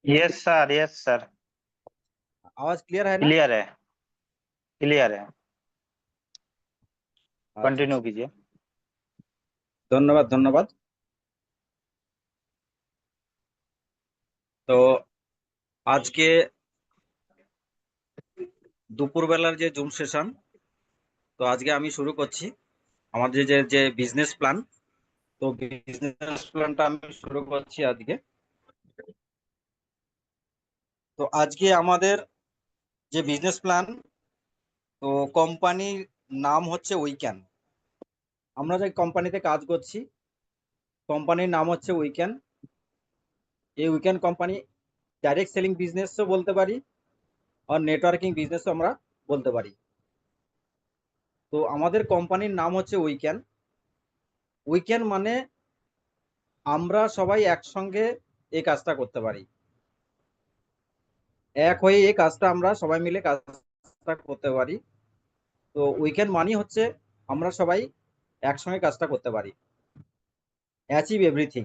Yes sir, yes sir. आवाज clear है ना? क्लियर है, क्लियर है। अच्छा कंटिन्यू अच्छा। कीजिए। ধন্যবাদ ধন্যবাদ। তো আজকে দুপুরবেলার যে জুম সেশন, তো আজকে আমি শুরু করছি আমাদের যে যে বিজনেস প্ল্যান। তো বিজনেস প্ল্যানটা আমি শুরু করছি আজকে। তো আজকে আমাদের যে বিজনেস প্ল্যান, তো কোম্পানির নাম হচ্ছে উইক্যান। আমরা যে কোম্পানিতে কাজ করছি, কোম্পানির নাম হচ্ছে উইক্যান। এই উইক্যান কোম্পানি ডাইরেক্ট সেলিং বিজনেসও বলতে পারি, আর নেটওয়ার্কিং বিজনেসও আমরা বলতে পারি। তো আমাদের কোম্পানির নাম হচ্ছে উইক্যান। উইক্যান মানে আমরা সবাই একসঙ্গে এই কাজটা করতে পারি, এক হয়ে এই কাজটা আমরা সবাই মিলে কাজটা করতে পারি। তো উইক্যান মানি হচ্ছে আমরা সবাই একসঙ্গে কাজটা করতে পারি, অ্যাচিভ এভরিথিং।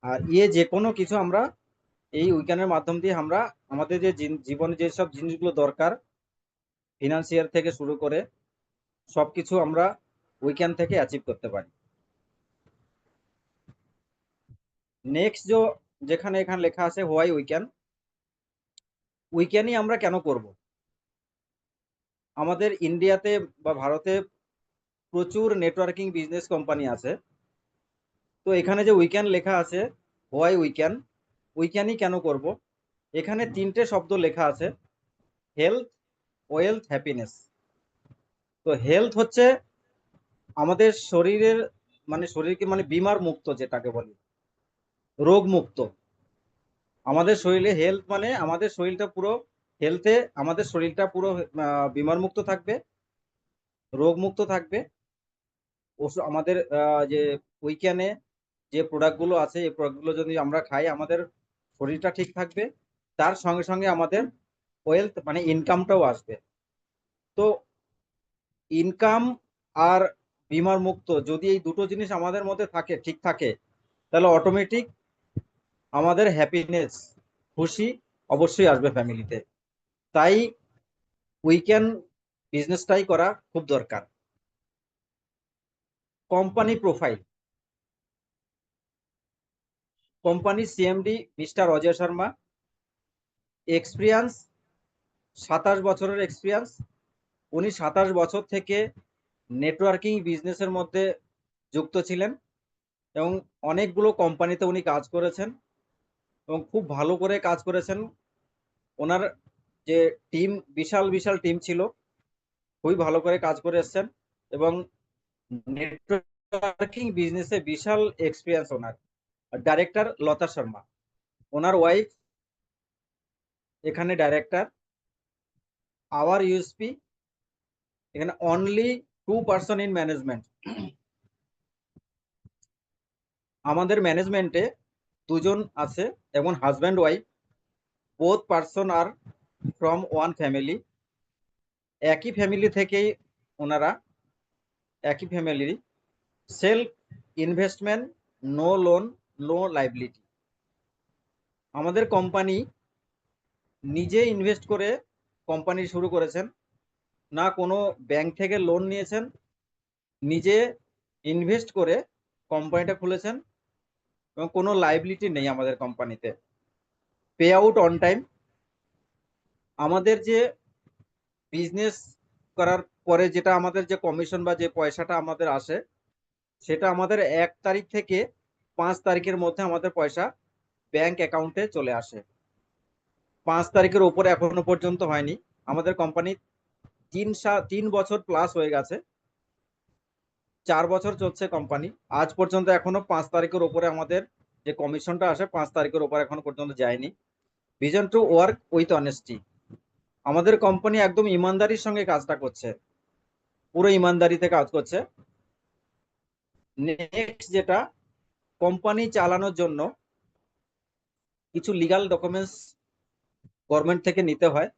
আর যে কোনো কিছু আমরা এই উইক্যানের মাধ্যম দিয়ে আমরা আমাদের যে জীবনে যেসব জিনিসগুলো দরকার, ফিনান্সিয়াল থেকে শুরু করে সবকিছু আমরা উইক্যান থেকে অ্যাচিভ করতে পারি। নেক্সট যেখানে এখানে লেখা আছে হোয়াই উইক্যান, উইক্যানই আমরা কেন করব? আমাদের ইন্ডিয়াতে বা ভারতে প্রচুর নেটওয়ার্কিং বিজনেস কোম্পানি আছে। তো এখানে যে উইক্যান লেখা আছে, হোয়াই উইক্যান, উইক্যানই কেন করব? এখানে তিনটে শব্দ লেখা আছে: হেলথ, ওয়েলথ, হ্যাপিনেস। তো হেলথ হচ্ছে আমাদের শরীরের, মানে শরীরকে মানে বিমার মুক্ত যেটাকে বলি, রোগ মুক্ত। আমাদের শরীরে হেলথ মানে আমাদের শরীরটা পুরো হেলথে, আমাদের শরীরটা পুরো বিমার মুক্ত থাকবে, রোগ মুক্ত থাকবে। আমাদের যে উইক্যানে যে প্রোডাক্টগুলো আছে, এই প্রোডাক্টগুলো যদি আমরা খাই আমাদের শরীরটা ঠিক থাকবে, তার সঙ্গে সঙ্গে আমাদের ওয়েলথ মানে ইনকামটাও আসবে। তো ইনকাম আর বিমার মুক্ত যদি এই দুটো জিনিস আমাদের মধ্যে থাকে, ঠিক থাকে, তাহলে অটোমেটিক আমাদের হ্যাপিনেস, খুশি অবশ্যই আসবে ফ্যামিলিতে। তাই উইক্যান বিজনেসটাই করা খুব দরকার। কোম্পানি প্রোফাইল, কোম্পানির CMD mister Ajay Sharma, experience 27 বছরের এক্সপিরিয়েন্স। উনি 27 বছর থেকে নেটওয়ার্কিং বিজনেসের মধ্যে যুক্ত ছিলেন এবং অনেকগুলো কোম্পানিতে উনি কাজ করেছেন এবং খুব ভালো করে কাজ করেছেন। ওনার যে টিম, বিশাল বিশাল টিম ছিল, খুবই ভালো করে কাজ করে এসছেন এবং নেটওয়ার্কিং বিজনেসে বিশাল এক্সপিরিয়েন্স ওনার। ডাইরেক্টর লতা শর্মা, ওনার ওয়াইফ এখানে ডাইরেক্টর। আওয়ার ইউএসপি, এখানে অনলি 2 পার্সন ইন ম্যানেজমেন্ট। আমাদের ম্যানেজমেন্টে দুজন আছে এবং husband wife, both person are from one family. একই ফ্যামিলি থেকেই ওনারা, একই family. Self investment, no loan, no liability. আমাদের কোম্পানি নিজে ইনভেস্ট করে কোম্পানি শুরু করেছেন, না কোনো ব্যাংক থেকে লোন নিয়েছেন, নিজে ইনভেস্ট করে কোম্পানিটা খুলেছেন এবং কোনো লাইবিলিটি নেই আমাদের কোম্পানিতে। Pay out on time. আমাদের যে বিজনেস করার পরে যেটা আমাদের যে কমিশন বা যে পয়সাটা আমাদের আসে, সেটা আমাদের 1 তারিখ থেকে 5 তারিখের মধ্যে আমাদের পয়সা ব্যাংক অ্যাকাউন্টে চলে আসে। 5 তারিখের উপরে এখনো পর্যন্ত হয়নি। আমাদের কোম্পানি 3 বছর প্লাস হয়ে গেছে, 4 বছর চলছে কোম্পানি, আজ পর্যন্ত এখনো 5 তারিখের উপরে আমাদের যে কমিশনটা আসে 5 তারিখের উপরে এখনো পর্যন্ত যায়নি। Vision to work with honesty. আমাদের কোম্পানি একদম ইমানদারির সঙ্গে কাজটা করছে, পুরো ইমানদারিতে কাজ করছে। নেক্সট যেটা, কোম্পানি চালানোর জন্য কিছু লিগাল ডকুমেন্টস গভর্নমেন্ট থেকে নিতে হয়।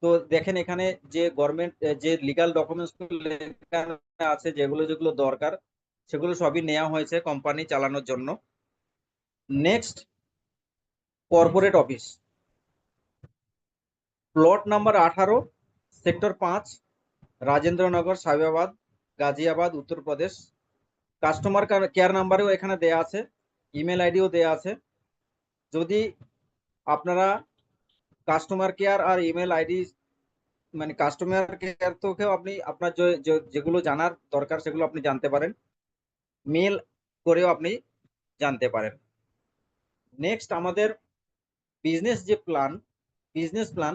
তো দেখেন এখানে যে গভর্নমেন্ট যে লিগাল ডকুমেন্টস আছে, যেগুলো যেগুলো দরকার সেগুলো সবই নেওয়া হয়েছে কোম্পানি চালানোর জন্য। Next, corporate office, plot number 18, sector 5, Rajendranagar, Sahibabad, Ghaziabad, Uttar Pradesh. Customer care নাম্বারও এখানে দেয়া আছে, ইমেল আইডিও দেয়া আছে। যদি আপনারা কাস্টমার কেয়ার আর ইমেল আইডি, মানে কাস্টমার কেয়ার থেকেও আপনি আপনার যেগুলো জানার দরকার সেগুলো আপনি জানতে পারেন, মেল করেও আপনি জানতে পারেন। নেক্সট আমাদের business plan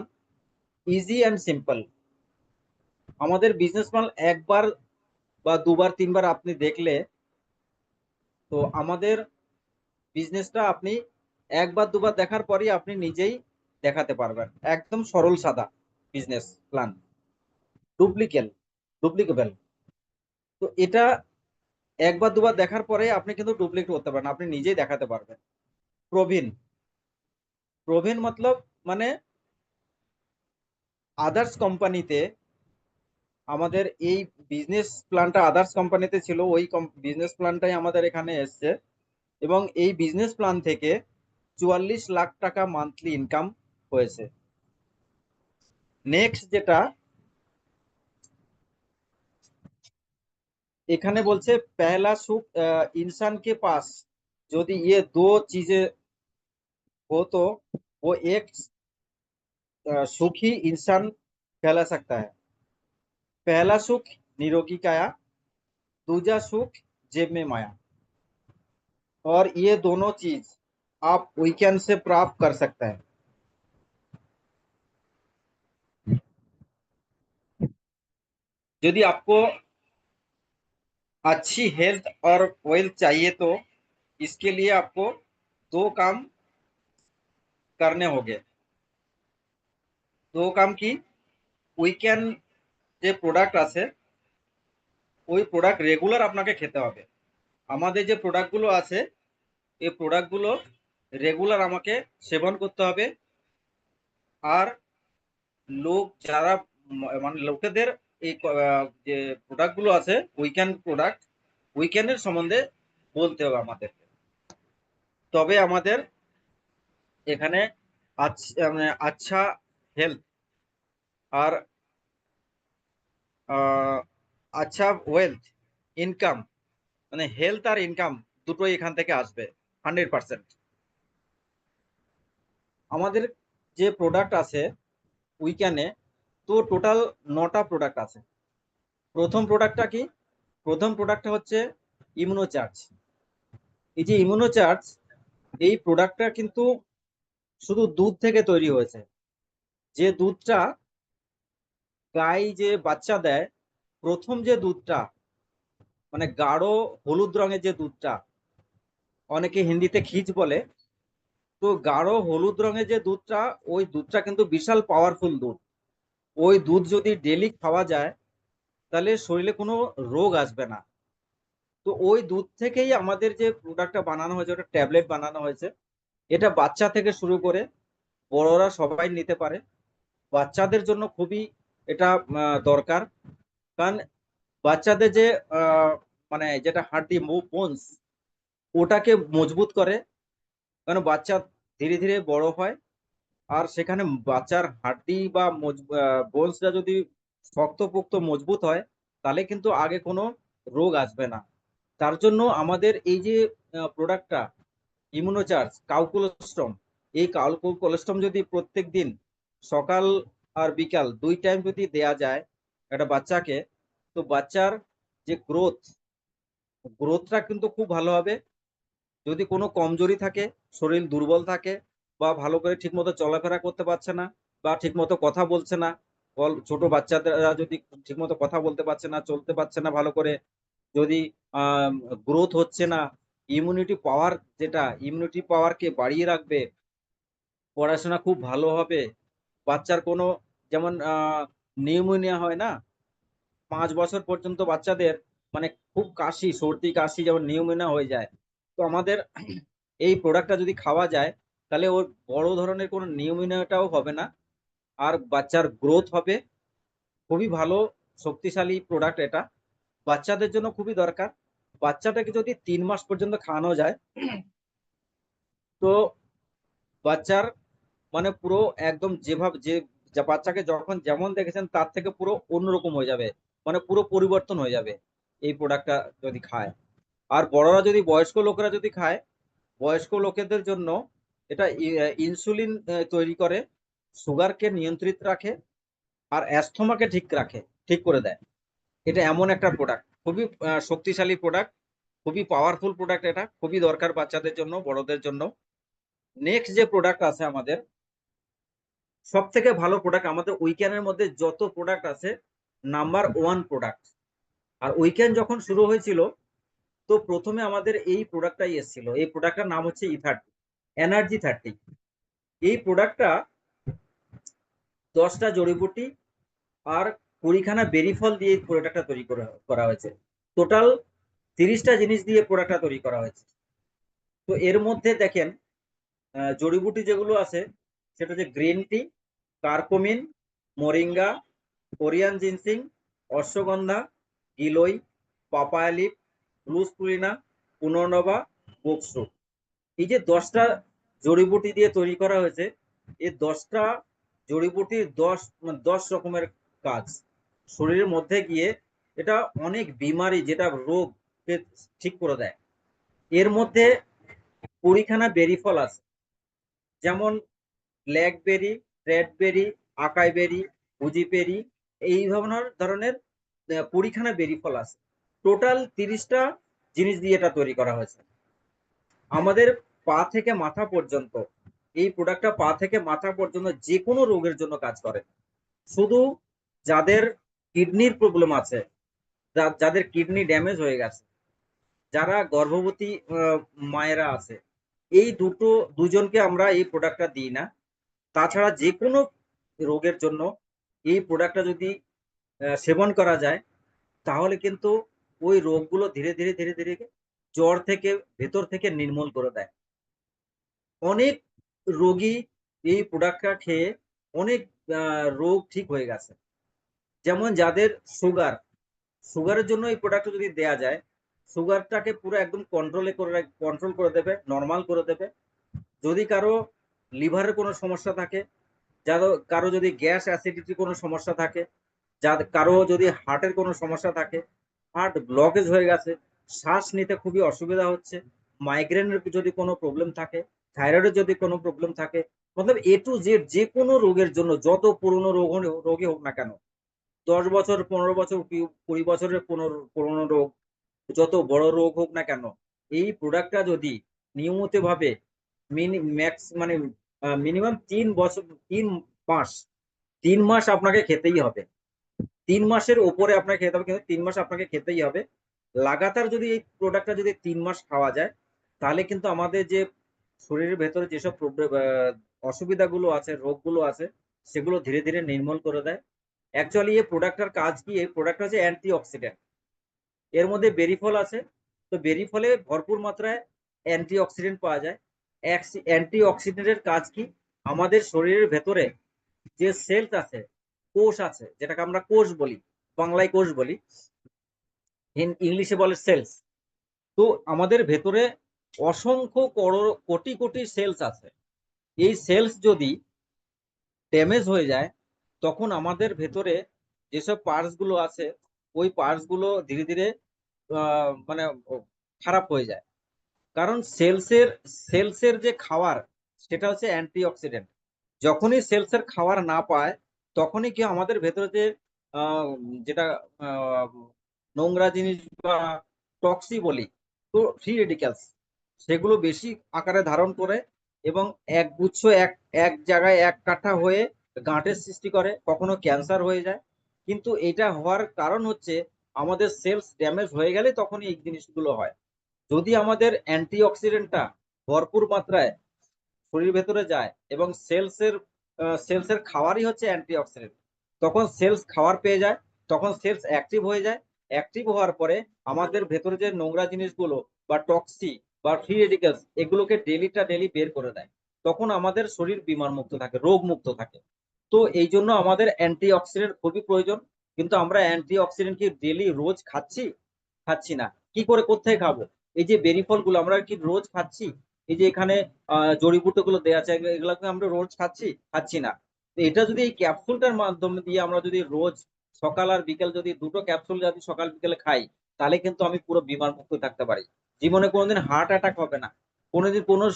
easy and simple. আমাদের বিজনেস প্ল্যান একবার বা দুবার তিনবার আপনি দেখলে তো আমাদের বিজনেসটা আপনি একবার দুবার দেখার পরই আপনি নিজেই দেখাতে পারবেন। একদম সরল সাদা বিজনেস প্ল্যান, ডুপ্লিকেবল। তো এটা একবার দুবার দেখার পরে আপনি কিন্তু ডুপ্লিকেট করতে পারেন, আপনি নিজেই দেখাতে পারবেন। প্রবীণ, প্রবীণ মতলব মানে আদার্স কোম্পানিতে, আমাদের এই বিজনেস প্ল্যানটা আদার্স কোম্পানিতে ছিল, ওই বিজনেস প্ল্যানটাই আমাদের এখানে এসছে এবং এই বিজনেস প্ল্যান থেকে 44 লাখ টাকা মান্থলি ইনকাম হয়েছে। নেক্সট যেটা এখানে বলছে, पहला सुख इंसान के पास যদি ये दो चीजें हो तो वो एक सुखी इंसान कहला सकता है। पहला सुख निरोगी काया, दूजा सुख जेब में माया, और ये दोनों चीज आप वीकेंड से प्राप्त कर सकता है। यदि आपको अच्छी हेल्थ और वेल्थ चाहिए तो इसके लिए आपको दो काम करने होंगे। दो काम की, উইকেন্ড যে প্রোডাক্ট আছে ওই প্রোডাক্ট রেগুলার আপনাকে খেতে হবে। আমাদের যে প্রোডাক্টগুলো আছে এই প্রোডাক্টগুলো রেগুলার আমাকে সেবন করতে হবে। আর লোক যারা মানে লোকেদের এই যে প্রোডাক্টগুলো আছে উইকেন্ডের সম্বন্ধে বলতে হবে আমাদেরকে, তবে আমাদের এখানে মানে আচ্ছা হেলথ আর আচ্ছা ওয়েলথ ইনকাম, মানে হেলথ আর ইনকাম দুটোই এখান থেকে আসবে 100%। আমাদের যে প্রোডাক্ট আছে উইকেন্ডে, তো টোটাল 9টা প্রোডাক্ট আছে। প্রথম প্রোডাক্টটা কি? প্রথম প্রোডাক্টটা হচ্ছে ইমিউনোচার্জ। এই যে ইমিউনোচার্জ, এই প্রোডাক্টটা কিন্তু শুধু দুধ থেকে তৈরি হয়েছে। যে দুধটা গাই যে বাচ্চা দেয়, প্রথম যে দুধটা মানে গাঢ় হলুদ রঙের যে দুধটা, অনেকে হিন্দিতে খিজ বলে, তো গাঢ় হলুদ রঙের যে দুধটা, ওই দুধটা কিন্তু বিশাল পাওয়ারফুল দুধ। ওই দুধ যদি ডেলি খাওয়া যায় তাহলে শরীরে কোনো রোগ আসবে না। তো ওই দুধ থেকেই আমাদের যে প্রোডাক্টটা বানানো হয়েছে, ওটা ট্যাবলেট বানানো হয়েছে। এটা বাচ্চা থেকে শুরু করে বড়রা সবাই নিতে পারে। বাচ্চাদের জন্য খুবই এটা দরকার, কারণ বাচ্চাদের যে আহ, মানে যেটা হাড্ডি বোনস, ওটাকে মজবুত করে। কারণ বাচ্চা ধীরে ধীরে বড় হয়, আর সেখানে বাচ্চার হাড্ডি বা বোনসটা যদি শক্তপোক্ত মজবুত হয় তাহলে কিন্তু আগে কোনো রোগ আসবে না। তার জন্য আমাদের এই যে প্রোডাক্টটা ইমিউনোচার্জ কাউকোলেস্ট্রম, এই কাউকোলেস্ট্রম যদি প্রত্যেক দিন সকাল আর বিকাল 2 টাইম যদি দেয়া যায় একটা বাচ্চাকে, তো বাচ্চার যে গ্রোথটা কিন্তু খুব ভালো হবে। যদি কোনো কমজোরি থাকে, শরীর দুর্বল থাকে, বা ভালো করে ঠিকমতো চলাফেরা করতে পারছে না, বা ঠিকমতো কথা বলছে না, ছোট বাচ্চারা যদি ঠিকমতো কথা বলতে পারছে না, চলতে পারছে না ভালো করে, যদি গ্রোথ হচ্ছে না, ইমিউনিটি পাওয়ারকে বাড়িয়ে রাখবে, পড়াশোনা খুব ভালো হবে। বাচ্চার কোনো যেমন নিউমোনিয়া হয় না, 5 বছর পর্যন্ত বাচ্চাদের মানে খুব কাশি, সর্দি কাশি, যেমন নিউমোনিয়া হয়ে যায়। তো আমাদের এই প্রোডাক্টটা যদি খাওয়া যায় তাহলে ওর বড় ধরনের কোনো নিউমোনিয়াটাও হবে না, আর বাচ্চার গ্রোথ হবে। খুবই ভালো শক্তিশালী প্রোডাক্ট এটা, বাচ্চাদের জন্য খুবই দরকার। বাচ্চাটাকে যদি 3 মাস পর্যন্ত খাওয়ানো যায় তো বাচ্চার মানে পুরো একদম যেভাবে যে বাচ্চাকে যখন যেমন দেখেছেন তার থেকে পুরো অন্যরকম হয়ে যাবে, মানে পুরো পরিবর্তন হয়ে যাবে এই প্রোডাক্টটা যদি খায়। আর বড়রা যদি, বয়স্ক লোকেরা যদি খায়, বয়স্ক লোকেদের জন্য এটা ইনসুলিন তৈরি করে, সুগারকে নিয়ন্ত্রিত রাখে, আর অ্যাস্থমাকে ঠিক করে দেয়। এটা এমন একটা প্রোডাক্ট, খুবই শক্তিশালী প্রোডাক্ট, খুবই পাওয়ারফুল প্রোডাক্ট, এটা খুবই দরকার বাচ্চাদের জন্য, বড়দের জন্য। নেক্সট যে প্রোডাক্ট আছে আমাদের, সব থেকে ভালো প্রোডাক্ট আমাদের উইকেন্ডের মধ্যে যত প্রোডাক্ট আছে, নাম্বার ওয়ান প্রোডাক্ট। আর উইকেন্ড যখন শুরু হয়েছিল, তো প্রথমে আমাদের এই প্রোডাক্টটাই এসেছিল। এই প্রোডাক্টটার নাম হচ্ছে E30, এনার্জি 30। এই প্রোডাক্টটা 10টা জড়িবুটি আর 20খানা বেরি ফল দিয়ে এই প্রোডাক্টটা তৈরি করা হয়েছে। টোটাল 30টা জিনিস দিয়ে প্রোডাক্টটা তৈরি করা হয়েছে। তো এর মধ্যে দেখেন জড়িবুটি যেগুলো আছে, সেটা হচ্ছে green tea, curcumin, moringa, Korean ginseng, ashwagandha, giloy, papaya leaf, blue spirulina, punarnava, বোকসু। এই যে 10টা জড়িবুটি দিয়ে তৈরি করা হয়েছে, এই 10টা জড়িবুটির 10 রকমের কাজ শরীরের মধ্যে গিয়ে এটা অনেক বিমারি, যেটা রোগকে ঠিক করে দেয়। এর মধ্যে 20খানা বেরি ফল আছে, যেমন ব্ল্যাকবেরি, রেডবেরি, আকাই বেরি, গুজিবেরি, এই ধরনের 20খানা বেরি ফল আছে। টোটাল 30টা জিনিস দিয়ে এটা তৈরি করা হয়েছে। আমাদের পা থেকে মাথা পর্যন্ত এই প্রোডাক্টটা পা থেকে মাথা পর্যন্ত যে কোনো রোগের জন্য কাজ করে। শুধু যাদের কিডনির প্রবলেম আছে, যাদের কিডনি ড্যামেজ হয়ে গেছে, যারা গর্ভবতী মায়েরা আছে, এই দুজনকে আমরা এই প্রোডাক্টটা দিই না। তাছাড়া যে কোনো রোগের জন্য এই প্রোডাক্টটা যদি সেবন করা যায়, তাহলে কিন্তু ওই রোগগুলো ধীরে ধীরে ধীরে ধীরে জ্বর থেকে ভেতর থেকে নির্মূল করে দেয়। অনেক রোগী এই প্রোডাক্টটা খেয়ে অনেক রোগ ঠিক হয়ে গেছে। যেমন যাদের সুগারের জন্য এই প্রোডাক্ট যদি দেয়া যায়, সুগারটাকে পুরো একদম কন্ট্রোল করে দেবে, নর্মাল করে দেবে। যদি কারো লিভারের কোনো সমস্যা থাকে, কারো যদি গ্যাস অ্যাসিডিটি কোনো সমস্যা থাকে, কারো যদি হার্টের কোনো সমস্যা থাকে, হার্ট ব্লকেজ হয়ে গেছে, শ্বাস নিতে খুবই অসুবিধা হচ্ছে, মাইগ্রেনের যদি কোনো প্রবলেম থাকে, থাইরয়েডের যদি কোনো প্রবলেম থাকে, মতলব A to Z যে কোনো রোগের জন্য, যত পুরনো রোগী হোক না কেন, 10 বছর, 15 বছর, 20 বছরের পুরনো রোগ, যত বড় রোগ হোক না কেন, এই প্রোডাক্টটা যদি নিয়মিত ভাবে মানে মিনিমাম 3 বছর, 3 মাস, 3 মাস আপনাকে খেতেই হবে। 3 মাসের উপরে আপনাকে খেতে হবে, কিন্তু 3 মাস আপনাকে খেতেই হবে লাগাতার। যদি এই প্রোডাক্টটা যদি 3 মাস খাওয়া যায়, তাহলে কিন্তু আমাদের যে শরীরের ভেতরে যেসব অসুবিধাগুলো আছে, রোগগুলো আছে, সেগুলো ধীরে ধীরে নির্মূল করে দেয়। অ্যাকচুয়ালি এই প্রোডাক্টটার কাজ কি? এই প্রোডাক্ট হচ্ছে অ্যান্টি অক্সিডেন্ট। এর মধ্যে বেরি ফল আছে, তো বেরি ফলে ভরপুর মাত্রায় অ্যান্টি অক্সিডেন্ট পাওয়া যায়। অ্যান্টি অক্সিডেন্টের কাজ কি? আমাদের শরীরের ভেতরে যে সেলস আছে, কোষ আছে, যেটাকে আমরা কোষ বলি, বাংলায় কোষ বলি, ইংলিশে বলে সেলস। তো আমাদের ভেতরে অসংখ্য কোটি কোটি সেলস আছে। এই সেলস যদি ড্যামেজ হয়ে যায়, তখন আমাদের ভেতরে যেসব পার্টস গুলো আছে, ওই পার্টস গুলো ধীরে ধীরে মানে খারাপ হয়ে যায়। কারণ সেলসের যে খাবার, সেটা হচ্ছে অ্যান্টি অক্সিডেন্ট। যখনই সেলসের খাবার না পায়, তখনই কি আমাদের ভেতরে যে আহ, যেটা আহ, নোংরা জিনিস বা টক্সি বলি, তো ফ্রি রেডিক্যালস, সেগুলো বেশি আকারে ধারণ করে এবং একগুচ্ছ এক এক জায়গায় এক কাঠা হয়ে গাঁটের সৃষ্টি করে, কখনো ক্যান্সার হয়ে যায়। কিন্তু এটা হওয়ার কারণ হচ্ছে আমাদের সেলস ড্যামেজ হয়ে গেলে তখনই এই জিনিসগুলো হয়। যদি আমাদের অ্যান্টি অক্সিডেন্টটা ভরপুর মাত্রায় শরীর ভেতরে যায় এবং সেলসের খাওয়ারই হচ্ছে অ্যান্টি অক্সিডেন্ট, তখন সেলস খাবার পেয়ে যায়, তখন সেলস অ্যাক্টিভ হয়ে যায়। অ্যাক্টিভ হওয়ার পরে আমাদের ভেতরে যে নোংরা জিনিসগুলো বা টক্সি বা ফ্রি রেডিক্যালস, এগুলোকে ডেলি বের করে দেয়। তখন আমাদের শরীর বিমার মুক্ত থাকে, রোগ মুক্ত থাকে। তো এই জন্য আমাদের অ্যান্টি অক্সিডেন্ট খুবই প্রয়োজন। কিন্তু আমরা অ্যান্টি অক্সিডেন্ট কি ডেলি রোজ খাচ্ছি? খাচ্ছি না। কি করে, কোথায় খাবো? এই যে বেরি ফলগুলো আমরা কি রোজ খাচ্ছি? এই যে এখানে জড়িবুটি গুলো দেওয়া আছে, এগুলোকে আমরা রোজ খাচ্ছি না। তো এটা যদি এই ক্যাপসুলটার মাধ্যমে দিয়ে আমরা যদি রোজ সকাল আর বিকেল যদি দুটো ক্যাপসুল যদি সকাল বিকেলে খাই, তাহলে কিন্তু আমি পুরো বিমার মুক্ত থাকতে পারি। জীবনে কোনোদিন হার্ট অ্যাটাক হবে না, কোনোদিন কোনো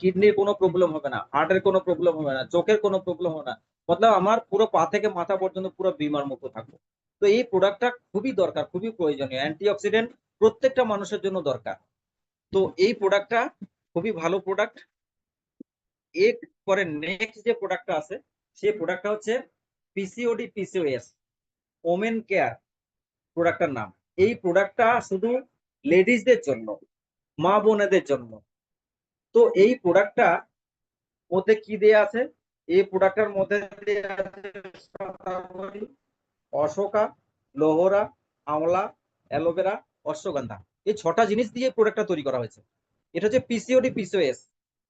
কিডনির কোনো প্রবলেম হবে না, হার্টের কোনো প্রবলেম হবে না, চোখের কোনো প্রবলেম হবে না। মতলব আমার পুরো পা থেকে মাথা পর্যন্ত পুরো বিমার মুক্ত থাকবো। তো এই প্রোডাক্টটা খুবই দরকার, খুবই প্রয়োজনীয়, অ্যান্টিঅক্সিডেন্ট প্রত্যেকটা মানুষের জন্য দরকার। তো এই প্রোডাক্টটা খুবই ভালো প্রোডাক্ট। এর পরে নেক্সট যে প্রোডাক্টটা আছে, সেই প্রোডাক্টটা হচ্ছে পিসিওডি পিসিওএস ওমেন কেয়ার প্রোডাক্টটার নাম। এই প্রোডাক্টটা শুধু লেডিসদের জন্য, মা বোনেদের জন্য। তো এই প্রোডাক্টটা মধ্যে কি দেয়া আছে? এই প্রোডাক্টটার মধ্যে দেয়া আছে শতাবরী, অশোকা, লোহরা, আমলা, অ্যালোভেরা, অশ্বগন্ধা। এই 6টা জিনিস দিয়ে প্রোডাক্টটা তৈরি করা হয়েছে। এটা হচ্ছে পিসিওডি পিসিওএস,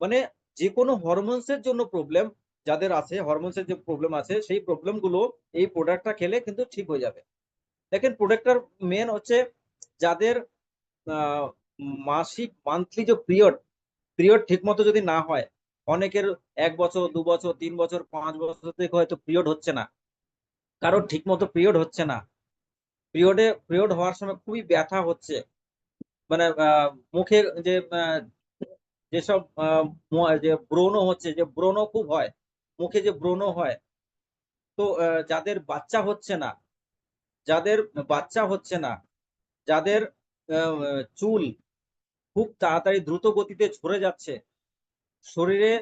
মানে যে কোনো হরমোনসের জন্য প্রবলেম যাদের আছে, হরমোনসের যে প্রবলেম আছে, সেই প্রবলেম গুলো এই প্রোডাক্টটা খেলে কিন্তু ঠিক হয়ে যাবে। দেখেন প্রোডাক্টটার মেন হচ্ছে যাদের আহ, মাসিক মান্থলি যে পিরিয়ড পিরিয়ড ঠিক মতো যদি না হয়, অনেকের 1 বছর 2 বছর 3 বছর 5 বছর থেকে হয়তো পিরিয়ড হচ্ছে না, কারোর ঠিক মতো পিরিয়ড হচ্ছে না, পিরিয়ড হওয়ার সময় খুবই ব্যথা হচ্ছে, মানে মুখে যে যেসব যে ব্রণ হচ্ছে, যে ব্রণ খুব হয়, মুখে যে ব্রণ হয়। তো যাদের বাচ্চা হচ্ছে না, যাদের বাচ্চা হচ্ছে না, যাদের চুল খুব তাড়াতাড়ি দ্রুত গতিতে ঝরে যাচ্ছে, শরীরে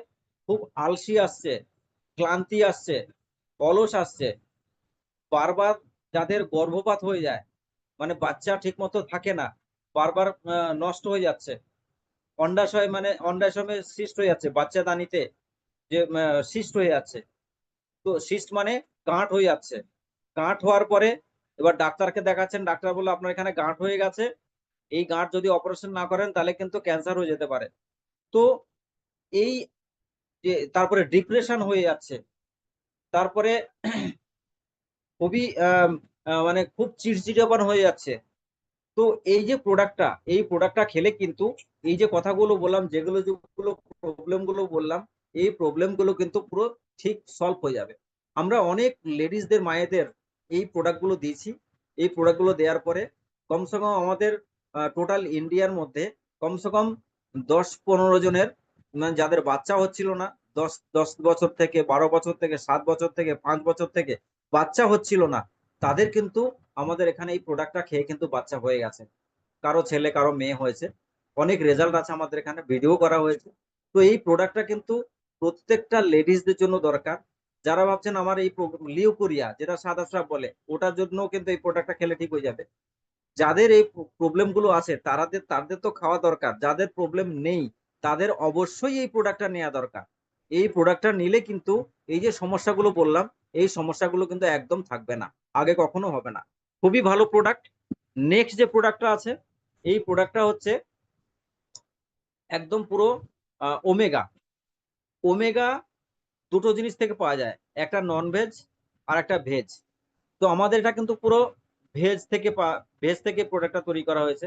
খুব আলসি আসছে, ক্লান্তি আসছে, অলস আসছে, বারবার যাদের গর্ভপাত হয়ে যায়, মানে বাচ্চা ঠিক মতো থাকে না, বারবার নষ্ট হয়ে যাচ্ছে, অন্ডাশয় মানে অন্ডাশয়ে সিস্ট হয়ে যাচ্ছে, বাচ্চাদানিতে যে সিস্ট হয়ে যাচ্ছে। তো সিস্ট মানে গাঁট হয়ে যাচ্ছে, গাঁট হওয়ার পরে এবার ডাক্তারকে দেখাচ্ছেন, ডাক্তার বললো আপনার এখানে গাঁট হয়ে গেছে, এই গাঁট যদি অপারেশন না করেন তাহলে কিন্তু ক্যান্সার হয়ে যেতে পারে। তো এই যে তারপরে ডিপ্রেশন হয়ে যাচ্ছে, তারপরে খুবই মানে খুব চিড়চিড়াপন হয়ে যাচ্ছে। তো এই যে প্রোডাক্টটা, এই প্রোডাক্টটা খেলে কিন্তু এই যে কথাগুলো বললাম, যেগুলো প্রবলেম গুলো বললাম, এই প্রবলেম গুলো কিন্তু পুরো ঠিক সলভ হয়ে যাবে। আমরা অনেক লেডিসদের মায়েদের এই প্রোডাক্ট গুলো দিয়েছি। এই প্রোডাক্ট গুলো দেওয়ার পরে কমসে কম আমাদের টোটাল ইন্ডিয়ার মধ্যে কমসে কম 10-15 জনের, মানে যাদের বাচ্চা হচ্ছিল না, 10 বছর থেকে 12 বছর থেকে 7 বছর থেকে 5 বছর থেকে বাচ্চা হচ্ছিল না, তাদের কিন্তু আমাদের এখানে এই প্রোডাক্টটা খেয়ে কিন্তু বাচ্চা হয়ে গেছে, কারো ছেলে কারো মেয়ে হয়েছে। অনেক রেজাল্ট আছে, আমাদের এখানে ভিডিও করা হয়েছে। তো এই প্রোডাক্টটা কিন্তু প্রত্যেকটা লেডিসদের জন্য দরকার। যারা ভাবছেন আমার এই লিউকোরিয়া যেটা সাদা স্রাব বলে, ওটার জন্য কিন্তু এই প্রোডাক্টটা খেলে ঠিক হয়ে যাবে। যাদের এই প্রবলেম গুলো আছে তাদের তাদের তো খাওয়া দরকার, যাদের প্রবলেম নেই তাদের অবশ্যই এই প্রোডাক্টটা নেওয়া দরকার। এই প্রোডাক্টটা নিলে কিন্তু এই যে সমস্যাগুলো বললাম, এই সমস্যাগুলো কিন্তু একদম থাকবে না, আগে কখনো হবে না। খুবই ভালো প্রোডাক্ট। নেক্সট যে প্রোডাক্টটা আছে, এই প্রোডাক্টটা হচ্ছে একদম পুরো ওমেগা। ওমেগা দুটো জিনিস থেকে পাওয়া যায়, একটা নন ভেজ আর একটা ভেজ। তো আমাদের এটা কিন্তু পুরো ভেজ থেকে প্রোডাক্টটা তৈরি করা হয়েছে।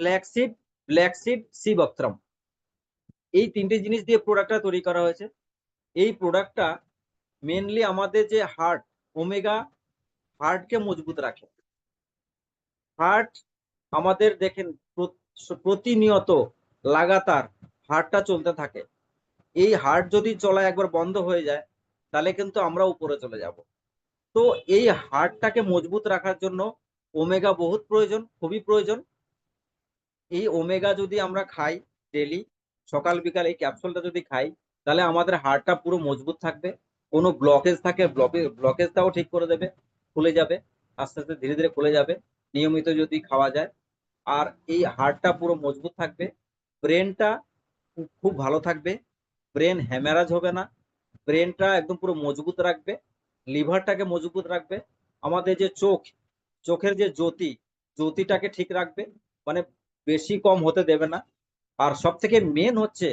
ফ্ল্যাক্সিড, ব্ল্যাকসিড, সি বক্ত্রম, এই 3টে জিনিস দিয়ে প্রোডাক্টটা তৈরি করা হয়েছে। এই প্রোডাক্টটা মেনলি আমাদের যে হার্ট, ওমেগা হার্টকে মজবুত রাখে। হার্ট আমাদের দেখেন প্রতিনিয়ত লাগাতার হার্টটা চলতে থাকে। এই হার্ট যদি চলা একবার বন্ধ হয়ে যায়, তাহলে কিন্তু আমরা উপরে চলে যাব। তো এই হার্টটাকে মজবুত রাখার জন্য ওমেগা বহুত প্রয়োজন, খুবই প্রয়োজন। এই ওমেগা যদি আমরা খাই ডেলি, সকাল বিকাল এই ক্যাপসুলটা যদি খাই, তাহলে আমাদের হাড়টা পুরো মজবুত থাকবে। কোনো ব্লকেজ থাকে, ব্লকেজটাও ঠিক করে দেবে, খুলে যাবে, আস্তে আস্তে ধীরে ধীরে খুলে যাবে নিয়মিত যদি খাওয়া যায়। আর এই হাড়টা পুরো মজবুত থাকবে, ব্রেনটা খুব ভালো থাকবে, ব্রেন হ্যামারাজ হবে না, ব্রেনটা একদম পুরো মজবুত রাখবে, লিভারটাকে মজবুত রাখবে, আমাদের যে চোখের যে জ্যোতিটাকে ঠিক রাখবে, মানে বেশি কম হতে দেবে না। আর সব থেকে মেন হচ্ছে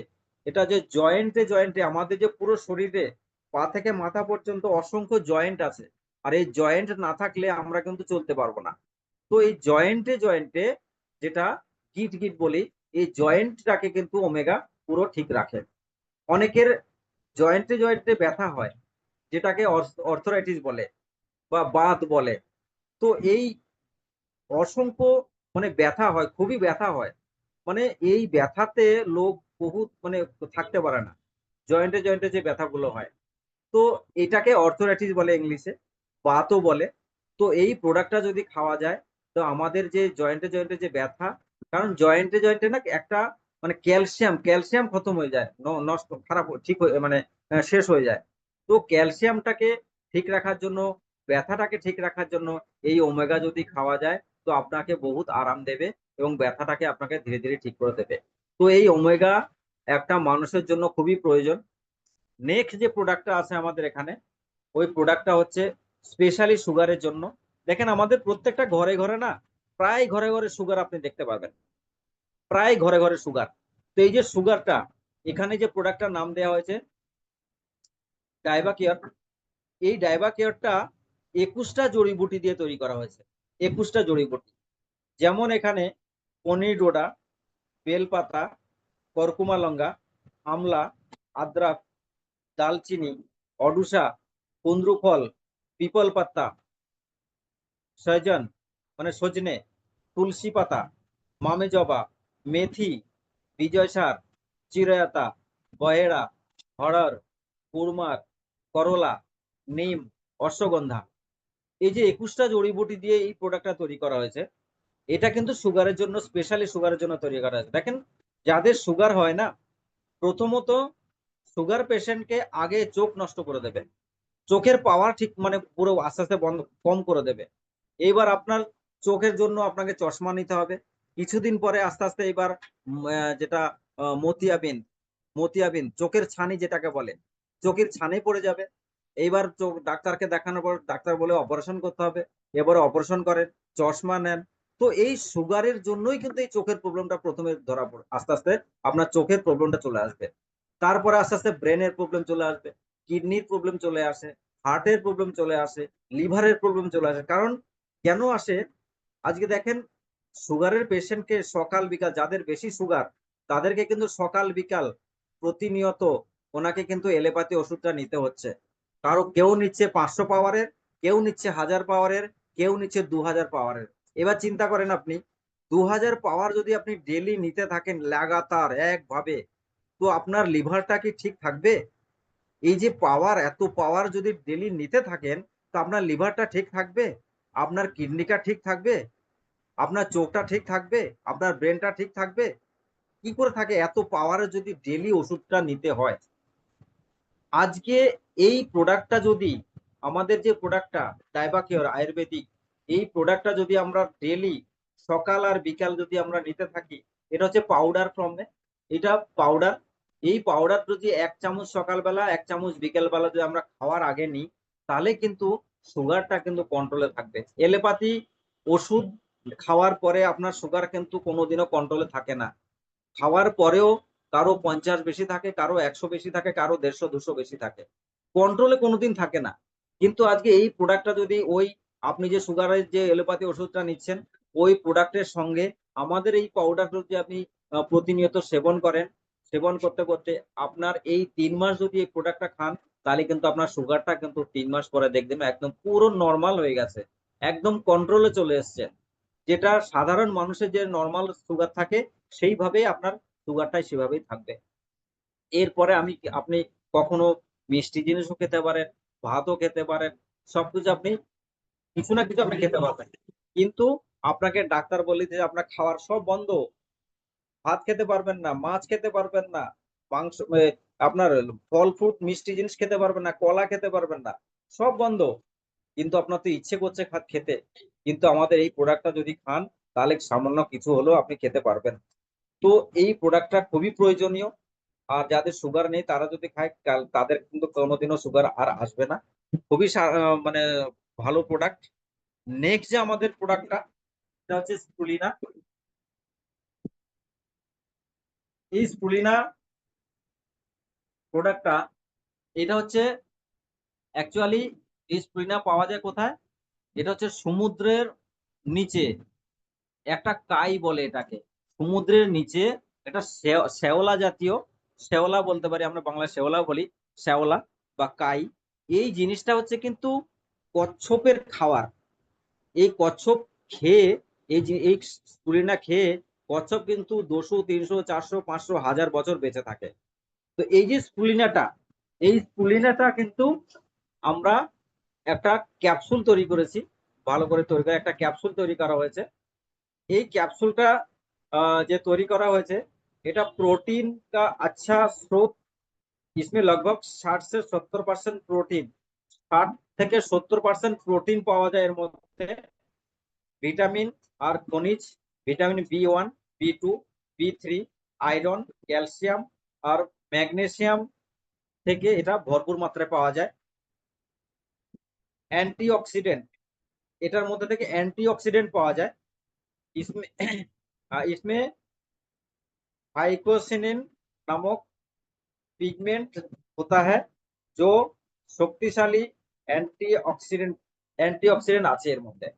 এটা যে জয়েন্টে জয়েন্টে আমাদের যে পুরো শরীরে পা থেকে মাথা পর্যন্ত অসংখ্য জয়েন্ট আছে, আর এই জয়েন্ট না থাকলে আমরা কিন্তু চলতে পারবো না। তো এই জয়েন্টে জয়েন্টে যেটা গিট গিট বলি, এই জয়েন্টটাকে কিন্তু ওমেগা পুরো ঠিক রাখে। অনেকের জয়েন্টে জয়েন্টে ব্যথা হয়, যেটাকে অর্থরাইটিস বলে বা বাত বলে। তো এই অসংখ্য মানে ব্যথা হয়, খুবই ব্যথা হয়। মানে এই ব্যথাতে লোক বহুত মানে থাকতে পারে না, জয়েন্টে জয়েন্টে যে ব্যথাগুলো হয়। তো এটাকে অর্থোরাইটিস বলে ইংলিশে, বাতও বলে। তো এই প্রোডাক্টটা যদি খাওয়া যায়, তো আমাদের যে জয়েন্টে জয়েন্টে যে ব্যথা, কারণ জয়েন্টে জয়েন্টে না একটা মানে ক্যালসিয়াম খতম হয়ে যায়, নষ্ট খারাপ ঠিক হয়ে মানে শেষ হয়ে যায়। তো ক্যালসিয়ামটাকে ঠিক রাখার জন্য, ব্যথাটাকে ঠিক রাখার জন্য এই ওমেগা যদি খাওয়া যায়, তো আপনাকে বহুত আরাম দেবে এবং ব্যথাটাকে আপনাকে ধীরে ধীরে ঠিক করে দেবে। তো এই ওমেগা একটা মানুষের জন্য খুবই প্রয়োজন। নেক্সট যে প্রোডাক্টটা আছে আমাদের এখানে, ওই প্রোডাক্টটা হচ্ছে স্পেশালি সুগারের জন্য। দেখেন আমাদের প্রত্যেকটা ঘরে ঘরে না, প্রায় ঘরে ঘরে সুগার আপনি দেখতে পাবেন, প্রায় ঘরে ঘরে সুগার। তো এই যে সুগারটা, এখানে যে প্রোডাক্টটার নাম দেওয়া হয়েছে ডাইবা কেয়ার, এই ডাইবা কেয়ারটা 21টা জড়িবুটি দিয়ে তৈরি করা হয়েছে। 21টা জড়িবুটি, যেমন এখানে পনির ডোডা, বেলপাতা, করকুমা লঙ্গা, আমলা, আদ্রাক, দালচিনি, অডুসা, কুন্দ্রু ফল, পিপল পাতা, সজন মানে সজনে, তুলসী পাতা, মামে জবা, মেথি, বিজয় সার, চিরয়াতা, বহেড়া, হড়র, কুড়মার, করলা, নিম, অশ্বগন্ধা। এই যে 21টা জড়িবুটি দিয়ে এই প্রোডাক্টটা তৈরি করা হয়েছে, এটা কিন্তু সুগারের জন্য, স্পেশালি সুগারের জন্য তৈরি করা হয়েছে। দেখেন, যাদের সুগার হয় না, প্রথমত সুগার পেশেন্টকে আগে চোখ নষ্ট করে দেবে, চোখের পাওয়ার ঠিক মানে পুরো আস্তে আস্তে বন্ধ কম করে দেবে। এইবার আপনার চোখের জন্য আপনাকে চশমা নিতে হবে। কিছুদিন পরে আস্তে আস্তে এবার যেটা মতিয়াবিন, মতিয়াবিন চোখের ছানি যেটাকে বলে, চোখের ছানি পড়ে যাবে। এইবার চোখ ডাক্তারকে দেখানোর পর ডাক্তার বলে অপারেশন করতে হবে, এবারে অপারেশন করেন, চশমা নেন। তো এই সুগারের জন্যই কিন্তু এই চোখের প্রবলেমটা প্রথমে ধরা পড়ে, আস্তে আস্তে আপনার চোখের প্রবলেমটা চলে আসবে। তারপরে আস্তে আস্তে ব্রেনের প্রবলেম চলে আসবে, কিডনির প্রবলেম চলে আসে, হার্টের প্রবলেম চলে আসে, লিভারের প্রবলেম চলে আসে। কারণ কেন আসে, আজকে দেখেন সুগারের পেশেন্টকে সকাল বিকাল, যাদের বেশি সুগার তাদেরকে কিন্তু সকাল বিকাল প্রতিনিয়ত ওনাকে কিন্তু এলোপ্যাথি ওষুধটা নিতে হচ্ছে। কারো কেউ নিচ্ছে 500 পাওয়ারের, কেউ নিচ্ছে 1000 পাওয়ারের, কেউ নিচ্ছে 2000 পাওয়ারের। এবার চিন্তা করেন আপনি, 2000 পাওয়ার যদি আপনি ডেলি নিতে থাকেন লাগাতার একভাবে, তো আপনার লিভারটা কি ঠিক থাকবে? এই যে পাওয়ার, এত পাওয়ার যদি ডেলি নিতে থাকেন, তো আপনার লিভারটা ঠিক থাকবে? আপনার কিডনিটা ঠিক থাকবে? আপনার চোখটা ঠিক থাকবে? আপনার ব্রেনটা ঠিক থাকবে? কি করে থাকে এত পাওয়ারের যদি ডেলি ওষুধটা নিতে হয়? আজকে এই প্রোডাক্টটা যদি, আমাদের যে প্রোডাক্টটা ডাইবাকিওর আয়ুর্বেদিক, এই প্রোডাক্টটা যদি আমরা ডেলি সকাল আর বিকাল যদি আমরা নিতে থাকি, এটা হচ্ছে পাউডার ফর্মে, এটা পাউডার। এই পাউডার যদি 1 চামচ সকালবেলা 1 চামচ বিকেলবেলা যদি আমরা খাওয়ার আগে নিই, তাহলে কিন্তু সুগারটা কিন্তু কন্ট্রোলে থাকবে। এলোপ্যাথি ওষুধ খাওয়ার পরে আপনার সুগার কিন্তু কোনোদিনও কন্ট্রোলে থাকে না। খাওয়ার পরেও কারো 50 বেশি থাকে, কারো 100 বেশি থাকে, কারো 150 200 বেশি থাকে, কন্ট্রোলে কোনোদিন থাকে না। কিন্তু আজকে এই প্রোডাক্টটা যদি ওই আপনি যে সুগারের যে এলোপ্যাথি ওষুধটা নিচ্ছেন, ওই প্রোডাক্টের সঙ্গে আমাদের এই পাউডারটা যদি আপনি প্রতিনিয়ত সেবন করেন, সেবন করতে করতে আপনার এই 3 মাস যদি এই প্রোডাক্টটা খান, তাহলে কিন্তু আপনার সুগারটা কিন্তু 3 মাস পরে দেখবেন একদম পুরো নর্মাল হয়ে গেছে, একদম কন্ট্রোলে চলে এসছে। যেটা সাধারণ মানুষের যে নর্মাল সুগার থাকে, সেইভাবেই আপনার সুগারটাই সেভাবেই থাকবে। এরপরে আপনি কখনো মিষ্টি জিনিসও খেতে পারেন, ভাতও খেতে পারেন, সবকিছু আপনি কিছু না কিছু আপনি খেতে পারবেন। কিন্তু আপনাকে ডাক্তার বলে যে আপনার খাওয়ার সব বন্ধ, ভাত খেতে পারবেন না, মাছ খেতে পারবেন না, মাংস আপনার ফল ফ্রুট মিষ্টি জিনিস খেতে পারবেন না, কলা খেতে পারবেন না, সব বন্ধ। কিন্তু আপনার তো ইচ্ছে করছে খেতে, কিন্তু আমাদের এই প্রোডাক্টটা যদি খান, তাহলে সামান্য কিছু হলেও আপনি খেতে পারবেন। তো এই প্রোডাক্টটা খুবই প্রয়োজনীয়। আর যাদের সুগার নেই তারা যদি খায়, তাদের কিন্তু কোনোদিনও সুগার আর আসবে না। খুবই মানে ভালো প্রোডাক্ট। নেক্সট যে আমাদের প্রোডাক্টটা, এটা হচ্ছে স্পুলিনা। এই স্পুলিনা প্রোডাক্টটা, এটা হচ্ছে অ্যাকচুয়ালি, এই স্পুলিনা পাওয়া যায় কোথায়? এটা হচ্ছে সমুদ্রের নিচে, একটা কাই বলে এটাকে, সমুদ্রের নিচে এটা শ্যাওলা জাতীয়, শ্যাওলা বলতে পারি আমরা, বাংলা শ্যাওলা বলি, শ্যাওলা বা কাই। এই জিনিসটা হচ্ছে কিন্তু কচ্ছপের খাবার। এই কচ্ছপ খেয়ে, এই স্পুলিনা খেয়ে কচ্ছপ কিন্তু 200, 300, 400, 500, 1000 বছর বেঁচে থাকে। তো এই যে স্পুলিনাটা, এই স্পুলিনাটা কিন্তু আমরা একটা ক্যাপসুল তৈরি করেছি, ভালো করে তৈরি করে একটা ক্যাপসুল তৈরি করা হয়েছে। এই ক্যাপসুলটা যে তৈরি করা হয়েছে, এটা प्रोटीन का अच्छा स्रोत। इसमें लगभग 60 से 70% प्रोटीन, 60 থেকে 70% প্রোটিন পাওয়া যায় এর মধ্যে। ভিটামিন আর খনিজ, vitamin B1, B2, B3, iron, calcium আর ম্যাগনেসিয়াম থেকে এটা ভরপুর মাত্রায় পাওয়া যায়। অ্যান্টিঅক্সিডেন্ট, এটার মধ্যে থেকে অ্যান্টিঅক্সিডেন্ট পাওয়া যায়। इसमें इसमें फाइकोसिनिन नामक पिगमेंट होता है, जो शक्तिशाली एंटीऑक्सीडेंट আছে এর মধ্যে।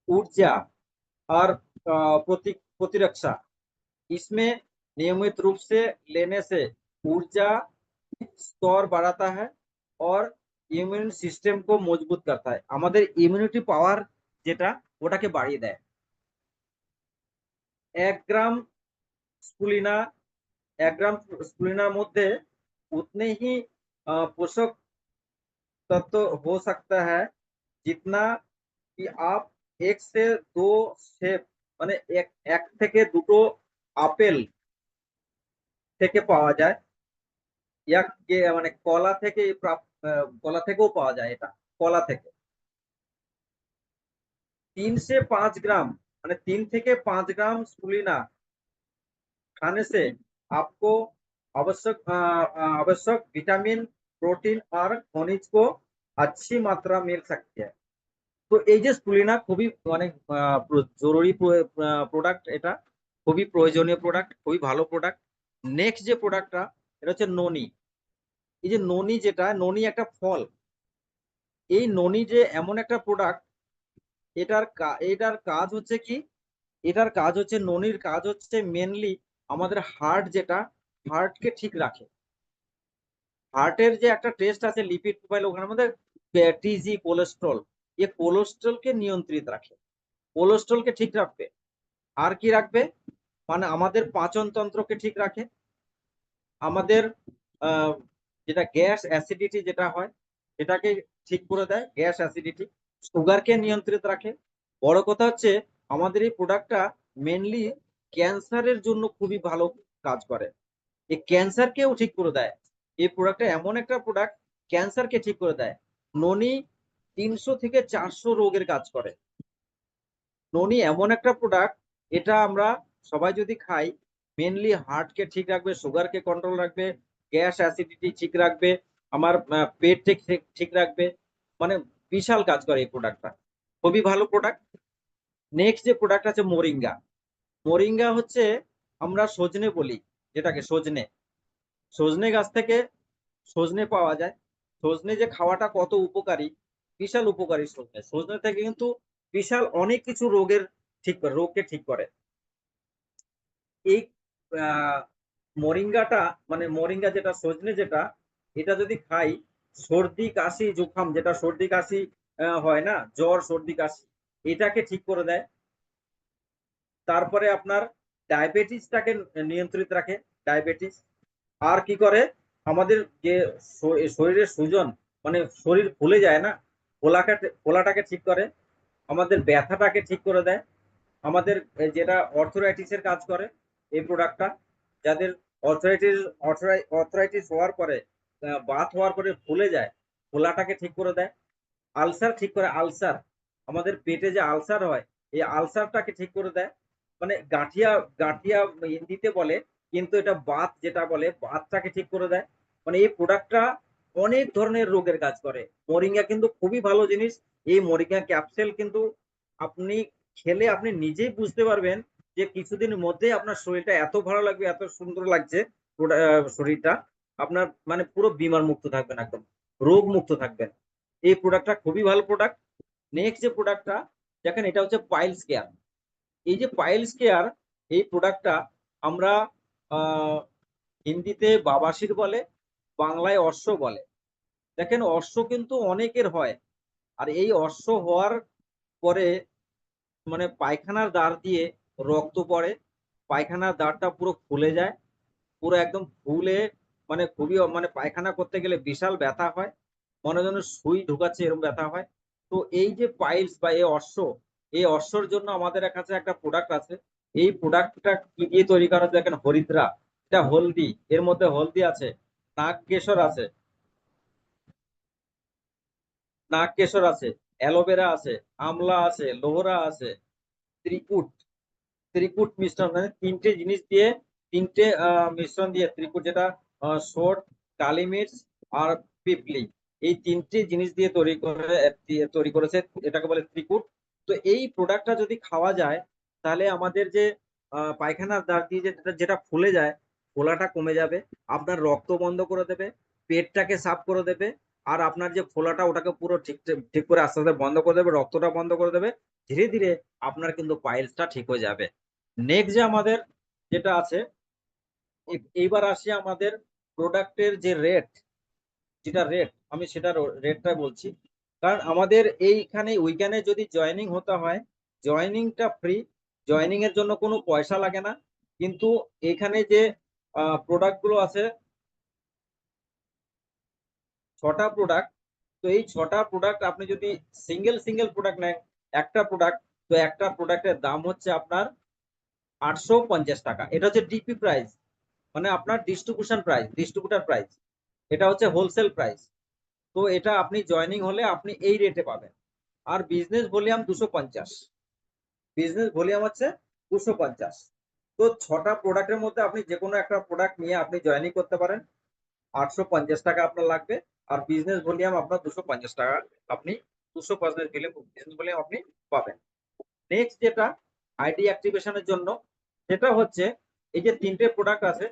ऊर्जा और प्रतिरक्षा, इसमें नियमित रूप से लेने से ऊर्जा स्तर बढ़ाता है और ইমিউন সিস্টেম को মজবুত करता है। আমাদের ইমিউনিটি পাওয়ার যেটা, ওটাকে বাড়িয়ে দেয়। 1 গ্রাম স্পুলিনা, 1 ग्राम स्पुलिना मध्य उतने ही पोषक तत्व हो सकता है जितना कि आप 1 से 2 सेब মানে এক থেকে দুটো আপেল থেকে পাওয়া যায়, মানে কলা থেকে কলা থেকেও পাওয়া যায় এটা, কলা থেকে। 3 से 5 ग्राम মানে 3 থেকে 5 গ্রাম স্পুলিনা खाने से आपको आवश्यक विटामिन, प्रोटीन और खनिज को अच्छी मात्रा मिल सकती है। তো এই যে স্পুলিনা খুবই মানে জরুরি প্রোডাক্ট, এটা খুবই প্রয়োজনীয় প্রোডাক্ট, খুবই ভালো প্রোডাক্ট। নেক্সট যে প্রোডাক্টটা, এটা হচ্ছে ননি। এই যে ননি, যেটা ননি একটা ফল, এই ননি যে এমন একটা প্রোডাক্ট, এটার কাজ হচ্ছে কি, এটার কাজ হচ্ছে, ননির কাজ হচ্ছে মেনলি আমাদের হার্ট, যেটা হার্টকে ঠিক রাখে। হার্টের যে একটা টেস্ট আছে লিপিড প্রোফাইল, ওখানে মধ্যে টিজি কোলেস্ট্রল, এই কোলেস্ট্রলকে নিয়ন্ত্রিত রাখে, কোলেস্ট্রলকে ঠিক রাখবে। আর কি রাখবে, মানে আমাদের পাচন তন্ত্রকে ঠিক রাখে, আমাদের যেটা গ্যাস অ্যাসিডিটি যেটা হয় সেটাকে ঠিক করে দেয়, গ্যাস অ্যাসিডিটি, সুগারকে নিয়ন্ত্রিত রাখে। বড় কথা হচ্ছে আমাদের এই প্রোডাক্টটা মেনলি ক্যান্সারের জন্য খুবই ভালো কাজ করে, এই ক্যান্সারকেও ঠিক করে দেয়। এই প্রোডাক্টটা এমন একটা প্রোডাক্ট, ক্যান্সারকে ঠিক করে দেয়। ননি 300 থেকে 400 রোগের কাজ করে। ননি এমন একটা প্রোডাক্ট, এটা আমরা সবাই যদি খাই, মেনলি হার্টকে ঠিক রাখবে, সুগারকে কন্ট্রোল রাখবে, গ্যাস অ্যাসিডিটি ঠিক রাখবে, আমার পেট ঠিক রাখবে, মানে বিশাল কাজ করে এই প্রোডাক্টটা, খুবই ভালো প্রোডাক্ট। নেক্সট যে প্রোডাক্ট আছে মোরিঙ্গা। মোরিঙ্গা হচ্ছে আমরা সজনে বলি, যেটাকে সজনে, সজনে গাছ থেকে সজনে পাওয়া যায়। সজনে যে খাওয়াটা কত উপকারী, বিশাল উপকারী। সজনে, সজনে থেকে কিন্তু বিশাল অনেক কিছু রোগকে ঠিক করে। এই মরিঙ্গাটা, মানে মরিঙ্গা যেটা, সজনে যেটা, এটা যদি খাই, সর্দি কাশি জুখাম, যেটা সর্দি কাশি হয় না, জ্বর সর্দি কাশি, এটাকে ঠিক করে দেয়। তারপরে আপনার ডায়াবেটিসটাকে নিয়ন্ত্রিত রাখে, ডায়াবেটিস। আর কি করে, আমাদের যে শরীরের সুজন, মানে শরীর ফুলে যায় না, ফোলাটাকে ঠিক করে, আমাদের ব্যথাটাকে ঠিক করে দেয়, আমাদের যেটা অর্থোরাইটিসের কাজ করে এই প্রোডাক্টটা, যাদের অর্থোরাইটিস হওয়ার পরে, বাত হওয়ার পরে ফুলে যায়, ফোলাটাকে ঠিক করে দেয়। আলসার ঠিক করে, আলসার, আমাদের পেটে যে আলসার হয়, এই আলসারটাকে ঠিক করে দেয়। মানে গাঁঠিয়া, গাঁঠিয়া হিন্দিতে বলে, কিন্তু এটা বাত যেটা বলে, বাতটাকে ঠিক করে দেয়। মানে এই প্রোডাক্টটা অনেক ধরনের রোগের কাজ করে। মোরিঙ্গা কিন্তু খুবই ভালো জিনিস। এই মোরিঙ্গা ক্যাপসুল কিন্তু আপনি খেলে আপনি নিজেই বুঝতে পারবেন যে কিছুদিনের মধ্যেই আপনার শরীরটা এত ভালো লাগবে, এত সুন্দর লাগছে শরীরটা, আপনার মানে পুরো বিমার মুক্ত থাকবেন, একদম রোগ মুক্ত থাকবেন। এই প্রোডাক্টটা খুবই ভালো প্রোডাক্ট। নেক্সট যে প্রোডাক্টটা দেখেন, এটা হচ্ছে পাইলস কেয়ার। এই যে পাইলস কেয়ার, এই প্রোডাক্টটা আমরা আহ হিন্দিতে বাবাসির বলে, বাংলায় অশ্ব বলে। দেখেন অশ্ব কিন্তু অনেকের হয়, আর এই অশ্ব হওয়ার পরে মানে পায়খানার দ্বার দিয়ে রক্ত পড়ে, পায়খানার দ্বারটা পুরো ফুলে যায়, পুরো একদম ফুলে মানে খুবই মানে পায়খানা করতে গেলে বিশাল ব্যথা হয়, মনে যেন সুই ঢুকাচ্ছে এরকম ব্যথা হয়। তো এই যে পাইলস বা এই অশ্ব, এই অশ্বর জন্য আমাদের কাছে একটা প্রোডাক্ট আছে। এই প্রোডাক্টটা কি দিয়ে তৈরি করা হয়? দেখেন হরিদ্রা, এটা হলদি, এর মধ্যে হলদি আছে, নাগ কেশর আছে, নাগ কেশর আছে, অ্যালোভেরা আছে, আমলা আছে, লোহরা আছে, ত্রিকুট, ত্রিকুট মিশ্রণ, মানে তিনটে জিনিস দিয়ে, তিনটে মিশ্রণ দিয়ে ত্রিকুট, যেটা শোট, কালি মির্চ আর পিপলি, এই তিনটে জিনিস দিয়ে তৈরি করেছে, এটাকে বলে ত্রিকুট। তো এই প্রোডাক্টটা যদি খাওয়া যায়, তাহলে আমাদের যে পায়খানার দ্বার দিয়ে যেটা যেটা ফুলে যায়, ফোলাটা কমে যাবে, আপনার রক্ত বন্ধ করে দেবে, পেটটাকে সাফ করে দেবে, আর আপনার যে ফোলাটা ওটাকে পুরো ঠিক ঠিক করে আস্তে আস্তে বন্ধ করে দেবে, রক্তটা বন্ধ করে দেবে, ধীরে ধীরে আপনার কিন্তু পাইলসটা ঠিক হয়ে যাবে। নেক্সট যে আমাদের যেটা আছে, এইবার আসি আমাদের প্রোডাক্টের যে রেট, যেটা রেট আমি সেটা রেটটা বলছি। কারণ আমাদের এইখানে উইকেন্ডে যদি জয়েনিং হতে হয়, জয়েনিংটা ফ্রি, জয়েনিং এর জন্য কোনো পয়সা লাগে না। কিন্তু এখানে যে প্রোডাক্ট গুলো আছে, 6টা প্রোডাক্ট, তো এই 6টা প্রোডাক্ট আপনি যদি সিঙ্গেল সিঙ্গেল প্রোডাক্ট নেন, একটা প্রোডাক্ট, তো একটা প্রোডাক্টের দাম হচ্ছে আপনার 850 টাকা। এটা হচ্ছে ডিপি প্রাইস, মানে আপনার ডিস্ট্রিবিউশন প্রাইস, ডিস্ট্রিবিউটার প্রাইস, এটা হচ্ছে হোলসেল প্রাইস। তো এটা আপনি জয়েনিং হলে আপনি এই রেটে পাবেন। আর বিজনেস ভলিউম 250, বিজনেস ভলিউম হচ্ছে 250। তো 6টা প্রোডাক্টের মধ্যে আপনি যে কোনো একটা প্রোডাক্ট নিয়ে আপনি জয়েনিং করতে পারেন, 850 টাকা আপনার লাগবে, আর বিজনেস ভলিউম আপনার 250 টাকা, আপনি 250 বিজনেস ভলিউম আপনি পাবেন। নেক্সট যেটা আইডি অ্যাক্টিভেশনের জন্য, সেটা হচ্ছে এই যে তিনটে প্রোডাক্ট আছে,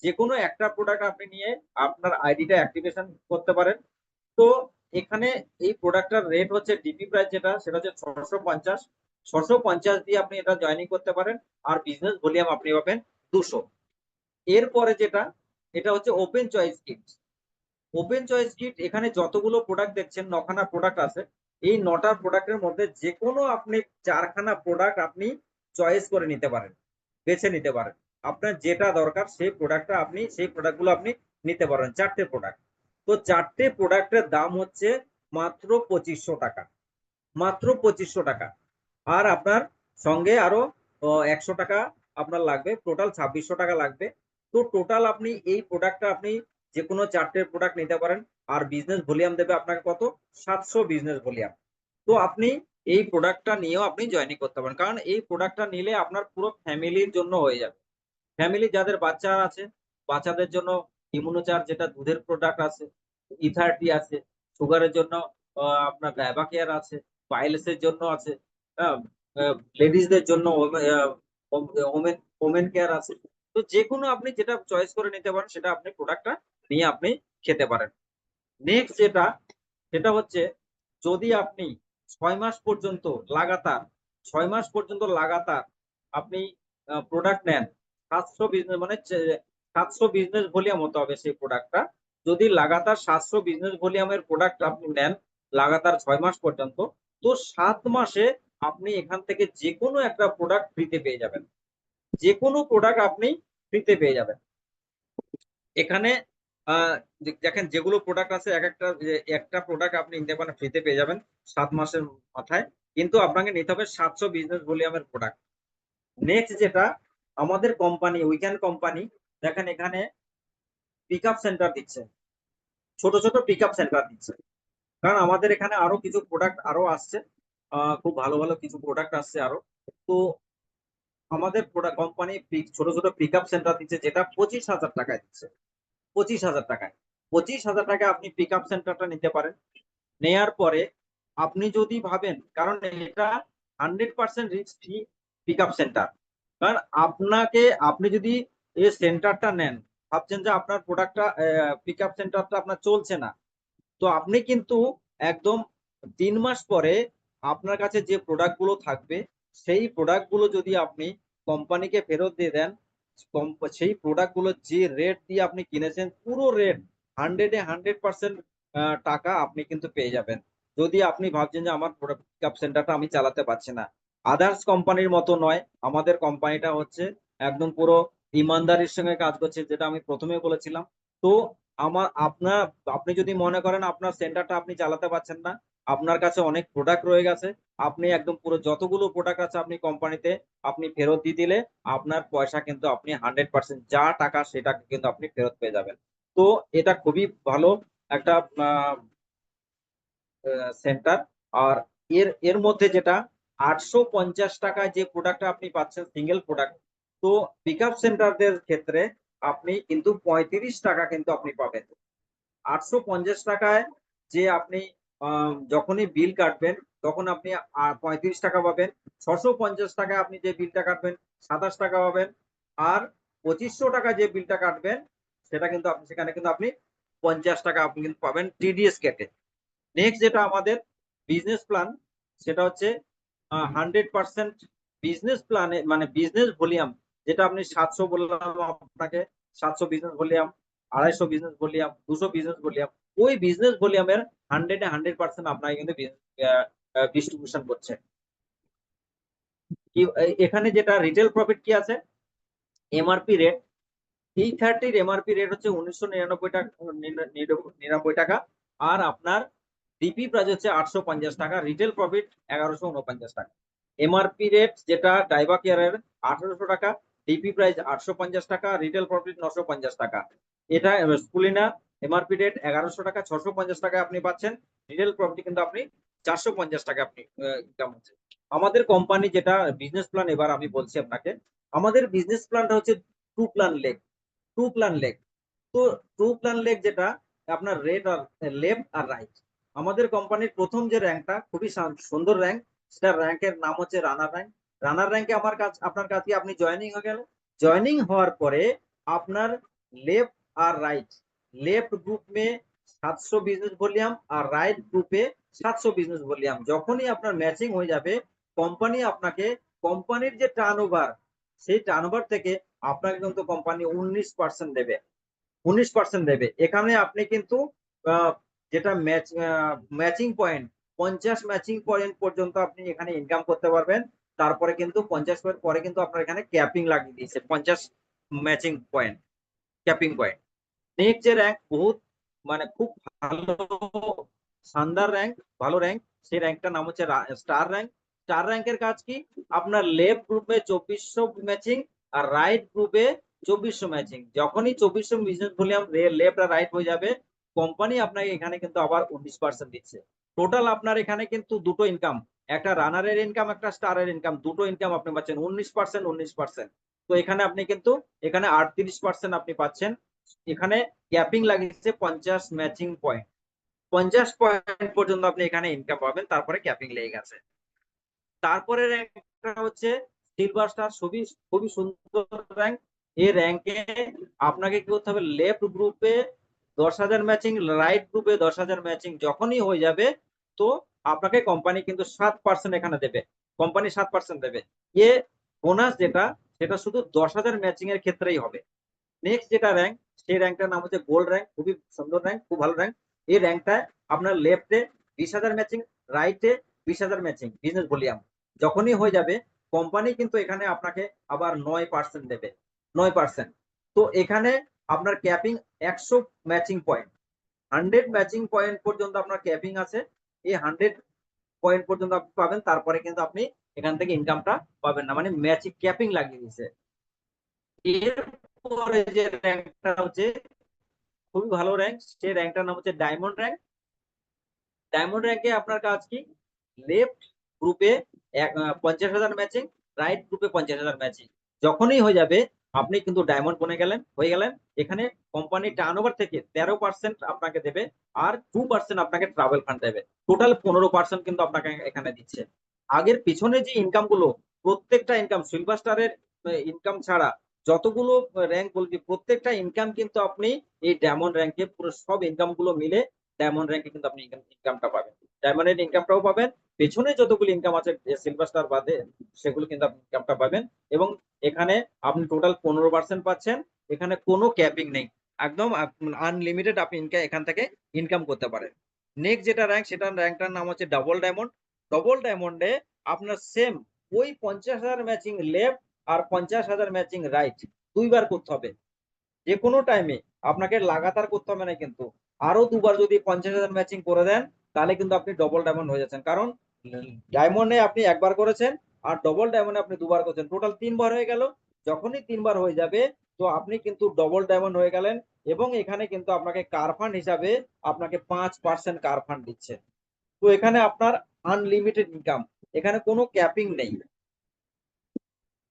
যে কোনো একটা প্রোডাক্ট আপনি নিয়ে আপনার আইডিটা অ্যাক্টিভেশন করতে পারেন। তো এখানে এই প্রোডাক্টটার রেট হচ্ছে ডিপি প্রাইস, যেটা সেটা হচ্ছে 650, 650 দিয়ে আপনি এটা জয়েনিং করতে পারেন, আর বিজনেস ভলিউম আপনি পাবেন 200। এরপরে যেটা, এটা হচ্ছে open choice kit. Open choice kit, এখানে যতগুলো প্রোডাক্ট দেখছেন, 9খানা প্রোডাক্ট আছে, এই 9টা প্রোডাক্টের মধ্যে যে কোনো আপনি 4খানা প্রোডাক্ট আপনি চয়েস করে নিতে পারেন, বেছে নিতে পারেন। আপনার যেটা দরকার সেই প্রোডাক্টটা আপনি, সেই প্রোডাক্টগুলো আপনি নিতে পারেন, 4টে প্রোডাক্ট। তো 4টে প্রোডাক্টের দাম হচ্ছে মাত্র 2500 টাকা, মাত্র 2500 টাকা। আর আপনার সঙ্গে আরো 100 টাকা আপনার লাগবে, টোটাল 2600 টাকা লাগবে। তো টোটাল আপনি এই প্রোডাক্টটা আপনি যে কোনো 4টে প্রোডাক্ট নিতে পারেন, আর বিজনেস ভলিউম দেবে আপনাকে কত, 700 বিজনেস ভলিউম। তো আপনি এই প্রোডাক্টটা নিয়েও আপনি জয়েনিং করতে পারেন, কারণ এই প্রোডাক্টটা নিলে আপনার পুরো ফ্যামিলির জন্য হয়ে যাবে। ফ্যামিলি যাদের বাচ্চা আছে, বাচ্চাদের জন্য ইমিউনোচার, যেটা দুধের প্রোডাক্ট আছে, ইথারটি আছে, সুগারের জন্য আপনার ডায়াবা কেয়ার আছে, পাইলসের জন্য আছে, লেডিসদের জন্য ওমেন ওমেন কেয়ার আছে। তো যে কোনো আপনি যেটা চয়েস করে নিতে পারেন, সেটা আপনি প্রোডাক্টটা নিয়ে আপনি খেতে পারেন। নেক্সট যেটা, সেটা হচ্ছে যদি আপনি 6 মাস পর্যন্ত লাগাতার, 6 মাস পর্যন্ত লাগাতার আপনি প্রোডাক্ট নেন, 700 বিজনেস মানে 700 বিজনেস ভলিউম হতে হবে সেই প্রোডাক্টটা। যদি লাগাতার 700 বিজনেস ভলিউমের প্রোডাক্ট আপনি নেন লাগাতার 6 মাস পর্যন্ত, তো 7 মাসে আপনি এখান থেকে যে কোনো একটা প্রোডাক্ট ফ্রিতে পেয়ে যাবেন, যে কোনো প্রোডাক্ট আপনি ফ্রিতে পেয়ে যাবেন। এখানে দেখেন যেগুলো প্রোডাক্ট আছে, একটা প্রোডাক্ট আপনি নিতে পারেন ফ্রিতে পেয়ে যাবেন 7 মাসের মাথায়, কিন্তু আপনাকে নিতে হবে 700 বিজনেস ভলিউমের প্রোডাক্ট। নেক্সট যেটা, আমাদের কোম্পানি উইকেন্ড কোম্পানি, দেখেন এখানে পিক আপ সেন্টার দিচ্ছে, ছোট ছোট পিক আপ সেন্টার দিচ্ছে। কারণ আমাদের এখানে আরো কিছু প্রোডাক্ট আরো আসছে, খুব ভালো ভালো কিছু প্রোডাক্ট আসছে আরো। তো আমাদের কোম্পানি ছোট ছোট পিক আপ সেন্টার দিচ্ছে, যেটা 25,000 টাকায় দিচ্ছে, 25,000 টাকায়। 25,000 টাকায় আপনি পিক আপ সেন্টারটা নিতে পারেন। নেয়ার পরে আপনি যদি ভাবেন, কারণ এটা 100% risk free pick up centre, কারণ আপনাকে, আপনি যদি এই সেন্টারটা নেন, ভাবছেন যে আপনার প্রোডাক্টটা, পিক আপ সেন্টারটা আপনার চলছে না, তো আপনি কিন্তু একদম 3 মাস পরে আপনার কাছে যে প্রোডাক্ট গুলো থাকবে, সেই প্রোডাক্ট গুলো যদি আপনি কোম্পানিকে ফেরত দিয়ে দেন, সেই প্রোডাক্ট গুলো যে রেট দিয়ে আপনি কিনেছেন পুরো রেট 100% টাকা আপনি কিন্তু পেয়ে যাবেন। যদি আপনি ভাবছেন যে আমার পিক আপ সেন্টারটা আমি চালাতে পারছি না, আদার্স কোম্পানির মতো নয়। আমাদের কোম্পানিটা হচ্ছে একদম পুরো ইমানদারির সঙ্গে কাজ করছে, যেটা আমি প্রথমে বলেছিলাম। তো আপনি যদি মনে করেন আপনার সেন্টারটা আপনি চালাতে পারছেন না, আপনার কাছে অনেক প্রোডাক্ট রয়ে গেছে, আপনি একদম পুরো যতগুলো প্রোডাক্ট আছে আপনি কোম্পানিতে আপনি ফেরত দিয়ে দিলে আপনার পয়সা কিন্তু আপনি 100% যা টাকা সেটা কিন্তু আপনি ফেরত পেয়ে যাবেন। তো এটা খুবই ভালো একটা সেন্টার। আর এর এর মধ্যে যেটা 850 টাকায় যে প্রোডাক্টটা আপনি পাচ্ছেন সিঙ্গেল প্রোডাক্ট, তো পিক আপ সেন্টারদের ক্ষেত্রে আপনি কিন্তু 35 টাকা কিন্তু আপনি পাবেন। 850 টাকায় যে আপনি যখনই বিল কাটবেন তখন আপনি 35 টাকা পাবেন। 650 টাকায় আপনি যে বিলটা কাটবেন 27 টাকা পাবেন। আর 2500 টাকা যে বিলটা কাটবেন সেটা কিন্তু আপনি সেখানে কিন্তু আপনি 50 টাকা আপনি কিন্তু পাবেন টিডিএস কেটে। নেক্সট যেটা আমাদের বিজনেস প্ল্যান, সেটা হচ্ছে 100% বিজনেস প্ল্যানে মানে বিজনেস ভলিউম, যেটা আপনি 700 বললাম আপনাকে, 700 business volume, 250 business volume, 200 business volume, ওই বিজনেস ভলিউমের 100% আপনাকে কিন্তু ডিস্ট্রিবিউশন করছে। এখানে যেটা রিটেল প্রফিট কি আছে, MRP rate, E30 MRP rate হচ্ছে 1999 টাকা। আর আপনার ডিপি প্রাইস হচ্ছে 850 টাকা, রিটেল প্রফিট 1149 টাকা। এমআরপি রেট যেটা ডাইভা কেয়ারের 1800 টাকা, ডিপি প্রাইস 850 টাকা, রিটেল প্রফিট 950 টাকা। এটা স্কুলিনা এমআরপি রেট 1100 টাকা, 650 টাকা আপনি পাচ্ছেন, রিটেল প্রফিট কিন্তু আপনি 450 টাকা আপনি ইনকাম হচ্ছে। আমাদের কোম্পানি যেটা বিজনেস প্ল্যান, এবার আমি বলছি আপনাকে, আমাদের বিজনেস প্ল্যানটা হচ্ছে টু প্ল্যান লেগ। তো টু প্ল্যান লেগ যেটা আপনার রেট আর লেফট আর রাইট। আমাদের কোম্পানির প্রথম যে র্যাঙ্কটা খুবই সুন্দর র্যাঙ্ক, সেটা র্যাঙ্কের নাম হচ্ছে রানার র্যাঙ্ক। রানার র্যাঙ্কে আপনার কাছে আপনি জয়েনিং হয়ে গেল। জয়েনিং হওয়ার পরে আপনার लेफ्ट और राइट, लेफ्ट ग्रुप में 700 বিজনেস ভলিউম আর রাইট গ্রুপে 700 বিজনেস ভলিউম। যখনই আপনার ম্যাচিং হয়ে যাবে কোম্পানি আপনাকে কোম্পানির যে টার্নওভার সেই টার্নওভার থেকে আপনাকে কিন্তু কোম্পানি 19% দেবে, 19% দেবে। এখানে আপনি কিন্তু যেটা ম্যাচিং পয়েন্ট 50 ম্যাচিং পয়েন্ট পর্যন্ত আপনি এখানে ইনকাম করতে পারবেন। তারপরে কিন্তু 50 পরে কিন্তু আপনার এখানে ক্যাপিং লাগিয়ে দিয়েছে 50 matching point, capping point. Next যে র্যাঙ্ক বহুত মানে খুব ভালো শানদার র্যাঙ্ক, ভালো র্যাঙ্ক, সেই র্যাঙ্কটার নাম হচ্ছে স্টার র্যাঙ্ক। স্টার র্যাঙ্কের কাজ কি, আপনার লেফট গ্রুপে 2400 ম্যাচিং আর রাইট গ্রুপে 2400 ম্যাচিং। যখনই 2400 বিজনেস ভলিউম লেফট আর রাইট হয়ে যাবে কোম্পানি আপনাকে এখানে কিন্তু আবার 19% দিচ্ছে। টোটাল আপনার এখানে কিন্তু দুটো ইনকাম, একটা রানারের ইনকাম একটা স্টারের ইনকাম, দুটো ইনকাম আপনি পাচ্ছেন 19%, 19%। তো এখানে আপনি কিন্তু এখানে 38% আপনি পাচ্ছেন। এখানে ক্যাপিং লাগিয়েছে 50 ম্যাচিং পয়েন্ট, 50 পয়েন্ট পর্যন্ত আপনি এখানে ইনকাম পাবেন, তারপরে ক্যাপিং লেগে গেছে। তারপরে র্যাঙ্কটা হচ্ছে সিলভার স্টার, খুবই খুবই সুন্দর র্যাঙ্ক। এই র্যাঙ্কে আপনাকে কি করতে হবে, লেফট গ্রুপে 10,000 ম্যাচিং, রাইট গ্রুপে 10,000 ম্যাচিং যখনই হয়ে যাবে তো আপনাকে কোম্পানি কিন্তু 7% এখানে দেবে, কোম্পানি 7% দেবে। এ বোনাস যেটা সেটা শুধু 10,000 ম্যাচিং এর ক্ষেত্রেই হবে। নেক্সট যেটা র্যাঙ্ক, সেই র্যাঙ্কটার নাম হচ্ছে গোল্ড র্যাঙ্ক, খুবই সুন্দর র্যাঙ্ক, খুব ভালো র্যাঙ্ক। এই র্যাঙ্কটা আপনার লেফটে 20,000 ম্যাচিং, রাইটে 20,000 ম্যাচিং বিজনেস ভলিউম যখনই হয়ে যাবে কোম্পানি কিন্তু এখানে আপনাকে আবার 9% দেবে, 9%। তো এখানে আপনার capping 100 matching point, 100 matching point পর্যন্ত আপনার ক্যাপিং আছে। এই 100 পয়েন্ট পর্যন্ত আপনি পাবেন, তারপরে কিন্তু আপনি এখান থেকে ইনকামটা পাবেন না, মানে ম্যাচিং ক্যাপিং লাগিয়ে দিয়েছে। এরপরে যে র্যাঙ্কটা হচ্ছে খুবই ভালো র্যাঙ্ক, সেই র্যাঙ্কটার নাম হচ্ছে ডায়মন্ড র্যাঙ্ক। ডায়মন্ড র্যাঙ্কে আপনার কাজ কি, লেফট গ্রুপে 50,000 ম্যাচিং, রাইট গ্রুপে 50,000 ম্যাচিং যখনই হয়ে যাবে আপনি কিন্তু ডায়মন্ড বনে গেলেন, হয়ে গেলেন। এখানে কোম্পানি টার্নওভার থেকে 13% আপনাকে দেবে আর 2% আপনাকে ট্রাভেল ফান্ড দেবে, টোটাল 15% কিন্তু আপনাকে এখানে দিচ্ছে। আগের পিছনে যে ইনকাম গুলো, প্রত্যেকটা ইনকাম সিলভার স্টারের ইনকাম ছাড়া যতগুলো র্যাঙ্ক বলছি প্রত্যেকটা ইনকাম কিন্তু আপনি এই ডায়মন্ড র্যাঙ্কে পুরো সব ইনকাম গুলো মিলে ডায়মন্ড র্যাঙ্কে কিন্তু আপনি ইনকামটা পাবেন, ডায়মন্ডের ইনকামটাও পাবেন, পেছনে যতগুলো ইনকাম আছে সিলভার স্টার বাদে সেগুলো কিন্তু আপনি ইনকামটা পাবেন। এবং এখানে আপনি টোটাল 15% পাচ্ছেন, এখানে কোনো ক্যাপিং নেই, একদম আনলিমিটেড আপনি এখান থেকে ইনকাম করতে পারেন। নেক্সট যেটা র্যাঙ্ক, সেটা র্যাঙ্কটার নাম হচ্ছে ডাবল ডায়মন্ড। ডবল ডায়মন্ডে আপনার সেম ওই 50,000 ম্যাচিং লেফট আর 50,000 ম্যাচিং রাইট দুইবার করতে হবে, যে কোনো টাইমে, আপনাকে লাগাতার করতে হবে না কিন্তু। আরো দুবার যদি 50,000 ম্যাচিং করে দেন তাহলে কিন্তু আপনি ডবল ডায়মন্ড হয়ে যাচ্ছেন, কারণ ডায়মন্ডে আপনি একবার করেছেন আর ডবল ডায়মন্ডে আপনি দুবার করেছেন, টোটাল 3বার হয়ে গেল। যখনই 3বার হয়ে যাবে তো আপনি কিন্তু ডবল ডায়মন্ড হয়ে গেলেন। এবং এখানে কিন্তু আপনাকে কার ফান্ড হিসাবে আপনাকে 5% কার ফান্ড দিচ্ছে। তো এখানে আপনার আনলিমিটেড ইনকাম, এখানে কোনো ক্যাপিং নেই।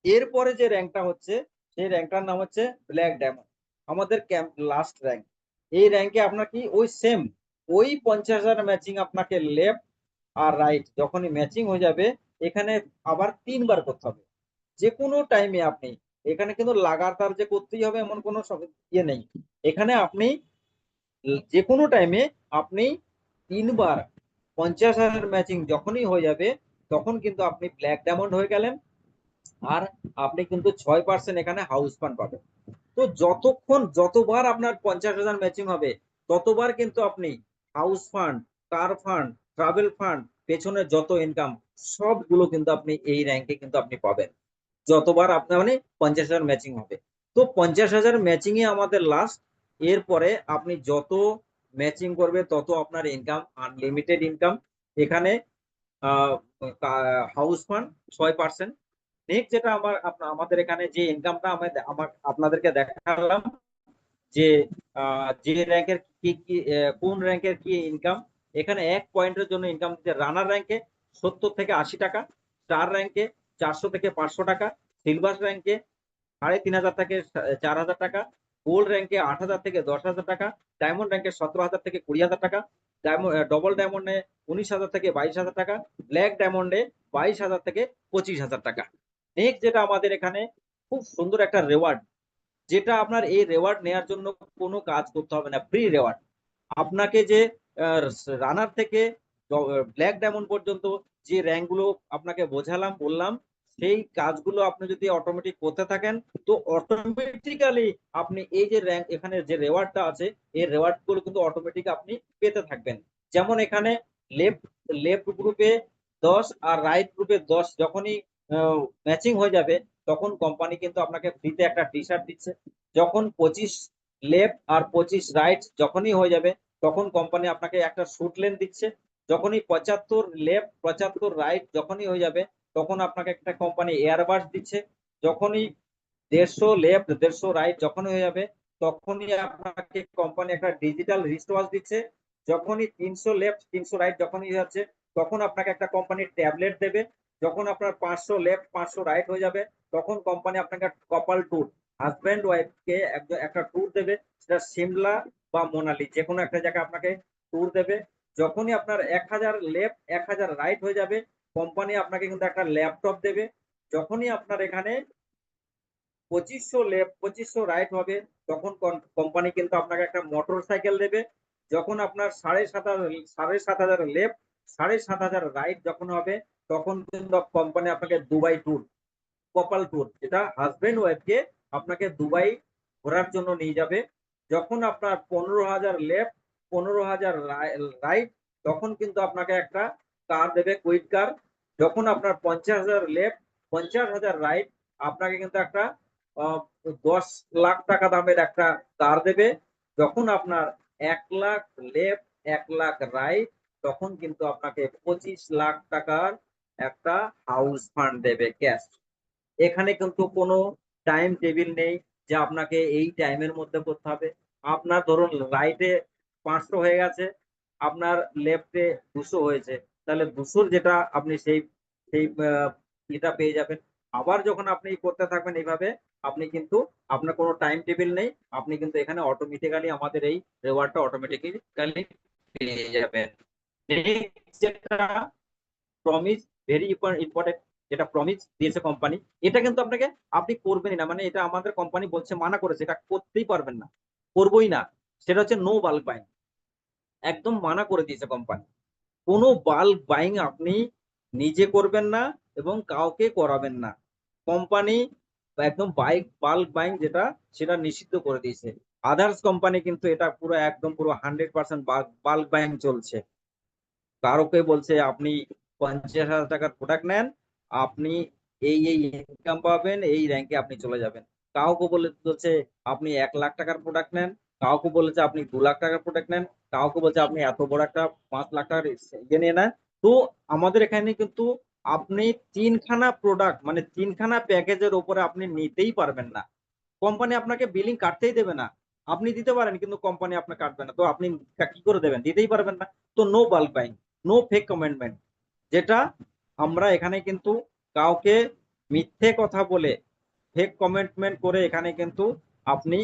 এরপরে যে র্যাঙ্কটা হচ্ছে, সেই র্যাঙ্কটার নাম হচ্ছে ব্ল্যাক ডায়মন্ড, আমাদের ক্যাম্প লাস্ট র্যাঙ্ক। এই র্যাঙ্কে আপনার কি ওই সেম ওই 50,000 ম্যাচিং আপনাকে লেফট আর রাইট যখনই ম্যাচিং হয়ে যাবে, এখানে আবার 3বার করতে হবে, যে কোনো টাইমে আপনি। এখানে কিন্তু লাগাতার যে করতেই হবে এমন কোনো ইয়ে নেই, এখানে আপনি যে কোনো টাইমে আপনি 3বার 50,000 ম্যাচিং যখনই হয়ে যাবে তখন কিন্তু আপনি ব্ল্যাক ডায়মন্ড হয়ে গেলেন। আর আপনি কিন্তু 6% এখানে হাউস ফান্ড পাবেন। তো যতবার আপনার 50,000 ম্যাচিং হবে ততবার কিন্তু আপনি হাউস ফান্ড, কার ফান্ড, ট্রাভেল ফান্ড, পেছনে যত ইনকাম সবগুলো কিন্তু আপনি এই র্যাঙ্কে কিন্তু আপনি পাবেন, যতবার আপনার মানে 50,000 ম্যাচিং হবে। তো 50,000 ম্যাচিং এ আমাদের লাস্ট। এরপরে আপনি যত ম্যাচিং করবে তত আপনার ইনকাম, আনলিমিটেড ইনকাম। এখানে হাউস ফান্ড 6%। নেক্সট যেটা আমাদের এখানে যে ইনকামটা আপনাদেরকে দেখালাম, যে যে র্যাঙ্কের কি কি কোন র্যাঙ্কের কি ইনকাম। এখানে 1 পয়েন্টের জন্য ইনকাম দিচ্ছে রানার র্যাঙ্কে 70 থেকে 80 টাকা, স্টার র্যাঙ্কে 400 থেকে 500 টাকা, সিলভার র্যাঙ্কে 3,500 থেকে 4,000 টাকা, গোল্ড র্যাঙ্কে 8,000 থেকে 10,000 টাকা, ডায়মন্ড র্যাঙ্কে 17,000 থেকে 20,000 টাকা, ডবল ডায়মন্ডে 19,000 থেকে 22,000 টাকা, ব্ল্যাক ডায়মন্ডে 22,000 থেকে 25,000 টাকা। নেক্সট যেটা আমাদের এখানে খুব সুন্দর একটা রেওয়ার্ড, যেটা আপনার এই রেওয়ার্ড নেওয়ার জন্য কোনো কাজ করতে হবে না, ফ্রি রেওয়ার্ড। আপনাকে যে রানার থেকে ব্ল্যাক ডায়মন্ড পর্যন্ত যে র্যাঙ্কগুলো আপনাকে বোঝালাম বললাম, সেই কাজগুলো আপনি যদি অটোমেটিক করতে থাকেন তো অটোমেটিক্যালি আপনি এই যে র্যাঙ্ক এখানে যে রেওয়ার্ডটা আছে এই রেওয়ার্ড গুলো কিন্তু অটোমেটিক আপনি পেতে থাকবেন। যেমন এখানে লেফট লেফট গ্রুপে 10 আর রাইট গ্রুপে 10 যখনই ম্যাচিং হয়ে যাবে তখন কোম্পানি কিন্তু আপনাকে ফ্রিতে একটা টি শার্ট দিচ্ছে। যখন 25 লেফট আর 25 রাইট যখনই হয়ে যাবে তখন কোম্পানি আপনাকে একটা শুট লেন দিচ্ছে। যখনই 75 লেফট 75 রাইট যখনই হয়ে যাবে তখন আপনাকে একটা কোম্পানি এয়ারবাস দিচ্ছে। যখনই 150 লেফট 150 রাইট যখনই হয়ে যাবে তখনই আপনাকে কোম্পানি একটা ডিজিটাল রিস্ট ওয়াচ দিচ্ছে। যখনই 300 লেফট 300 রাইট যখনই যাচ্ছে তখন আপনাকে একটা কোম্পানি ট্যাবলেট দেবে। যখন আপনার 500 লেফট 500 রাইট হয়ে যাবে তখন কোম্পানি আপনাকে কপাল ট্যুর, হাজব্যান্ড ওয়াইফকে একটা ট্যুর দেবে, সেটা সিমলা বা মোনালি যে কোনো একটা জায়গায় আপনাকে ট্যুর দেবে। যখনই আপনার 1000 লেফট 1000 রাইট হয়ে যাবে কোম্পানি আপনাকে কিন্তু একটা ল্যাপটপ দেবে। যখনই আপনার এখানে 2500 লেফট 2500 রাইট হবে তখন কোম্পানি কিন্তু আপনাকে একটা মোটর সাইকেল দেবে। যখন আপনার 7,500 লেফট 7,500 রাইট যখন হবে তখন কিন্তু কোম্পানি আপনাকে দুবাই ট্যুর, কপাল ট্যুর, যেটা হাজবেন্ড ওয়াইফকে আপনাকে দুবাই ঘোরার জন্য নিয়ে যাবে। যখন আপনার 15,000 লেফট 15,000 রাইট তখন কিন্তু আপনাকে একটা কার দেবে, কুইক কার। যখন আপনার 50,000 লেফট 50,000 রাইট আপনাকে কিন্তু একটা 10 লাখ টাকা দামের একটা কার দেবে। যখন আপনার 1 লাখ লেফট 1 লাখ রাইট তখন কিন্তু আপনাকে 25 লাখ টাকার একটা হাউস ফান্ড দেবে ক্যাশ। এখানে কিন্তু কোনো টাইম টেবিল নেই যে আপনাকে এই টাইমের মধ্যে করতে হবে। আপনার ধরুন রাইটে 500 হয়ে গেছে, আপনার লেফটে 200 হয়েছে, তাহলে 200 যেটা আপনি সেই সেই এটা পেয়ে যাবেন। আবার যখন আপনি করতে থাকবেন এইভাবে আপনি কিন্তু আপনার কোনো টাইম টেবিল নেই, আপনি কিন্তু এখানে অটোমেটিক্যালি আমাদের এই রেওয়ার্ডটা অটোমেটিক্যালি পেয়ে যাবেন। যেটা প্রমিস, ভেরি ইম্পর্টেন্ট, যেটা প্রমিস দিয়েছে কোম্পানি এটা কিন্তু আপনাকে আপনি করবেনই না, মানে এটা আমাদের কোম্পানি বলছে মানা করেছে এটা করতেই পারবেন না, করবোই না। সেটা হচ্ছে নো বাল্ক বাইং। একদম মানা করে দিয়েছে কোম্পানি। কোনো বাল্ক বাইং আপনি নিজে করবেন না এবং কাউকে করাবেন না। কোম্পানি একদম বাল্ক বাইং যেটা সেটা নিষিদ্ধ করে দিয়েছে। আদার্স কোম্পানি কিন্তু এটা পুরো একদম পুরো 100% বাল্ক বাইং চলছে। কারোকে বলছে আপনি 50,000 টাকার প্রোডাক্ট নেন, আপনি এই ইনকাম পাবেন, এই র্যাঙ্কে আপনি চলে যাবেন। কাউকে বলছে আপনি 1 লাখ টাকার প্রোডাক্ট নেন, কাউকে বলেছে আপনি 2 লাখ টাকার প্রোডাক্ট নেন, কাউকে বলছে আপনি এত বড় একটা 5 লাখ টাকার ইয়ে নিয়ে নেন। তো আমাদের এখানে কিন্তু আপনি তিনখানা প্রোডাক্ট মানে তিনখানা প্যাকেজের উপরে আপনি নিতেই পারবেন না। কোম্পানি আপনাকে বিলিং কাটতেই দেবে না। আপনি দিতে পারেন কিন্তু কোম্পানি আপনাকে কাটবে না। তো আপনি কি করে দেবেন? দিতেই পারবেন না। তো no bulk buying, no fake commitment, যেটা আমরা এখানে কিন্তু কাউকে মিথ্যে কথা বলে ফেক কমেন্টমেন্ট করে এখানে কিন্তু আপনি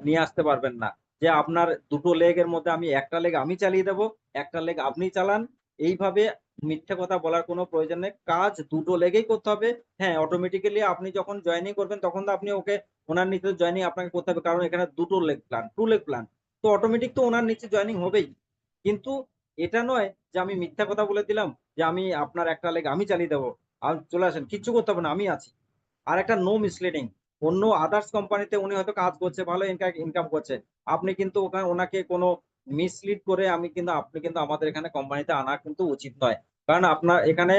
নিয়ে আসতে পারবেন না যে আপনার দুটো লেগের মধ্যে আমি একটা লেগ আমি চালিয়ে দেবো, একটা লেগ আপনি চালান। এইভাবে মিথ্যে কথা বলার কোনো প্রয়োজন নেই। কাজ দুটো লেগেই করতে হবে। হ্যাঁ, অটোমেটিক্যালি আপনি যখন জয়েনিং করবেন তখন তো আপনি ওকে ওনার নিচে জয়েনিং আপনাকে করতে হবে, কারণ এখানে দুটো leg plan, two leg plan. তো অটোমেটিক তো ওনার নিচে জয়েনিং হবেই। কিন্তু এটা নয় যে আমি মিথ্যা কথা বলে দিলাম যে আমি আপনার একটা লেগ আমি চালিয়ে দেবো, আর চলে আসেন, কিচ্ছু করতে হবে না, আমি আছি। আর একটা নো মিসলিডিং, অন্য আদার্স কোম্পানিতে উনি হয়তো কাজ করছে, ভালো ইনকাম করছে, আপনি কিন্তু ওখানে ওনাকে কোনো মিসলিড করে আপনি কিন্তু আমাদের এখানে কোম্পানিতে আনা কিন্তু উচিত নয়। কারণ আপনার এখানে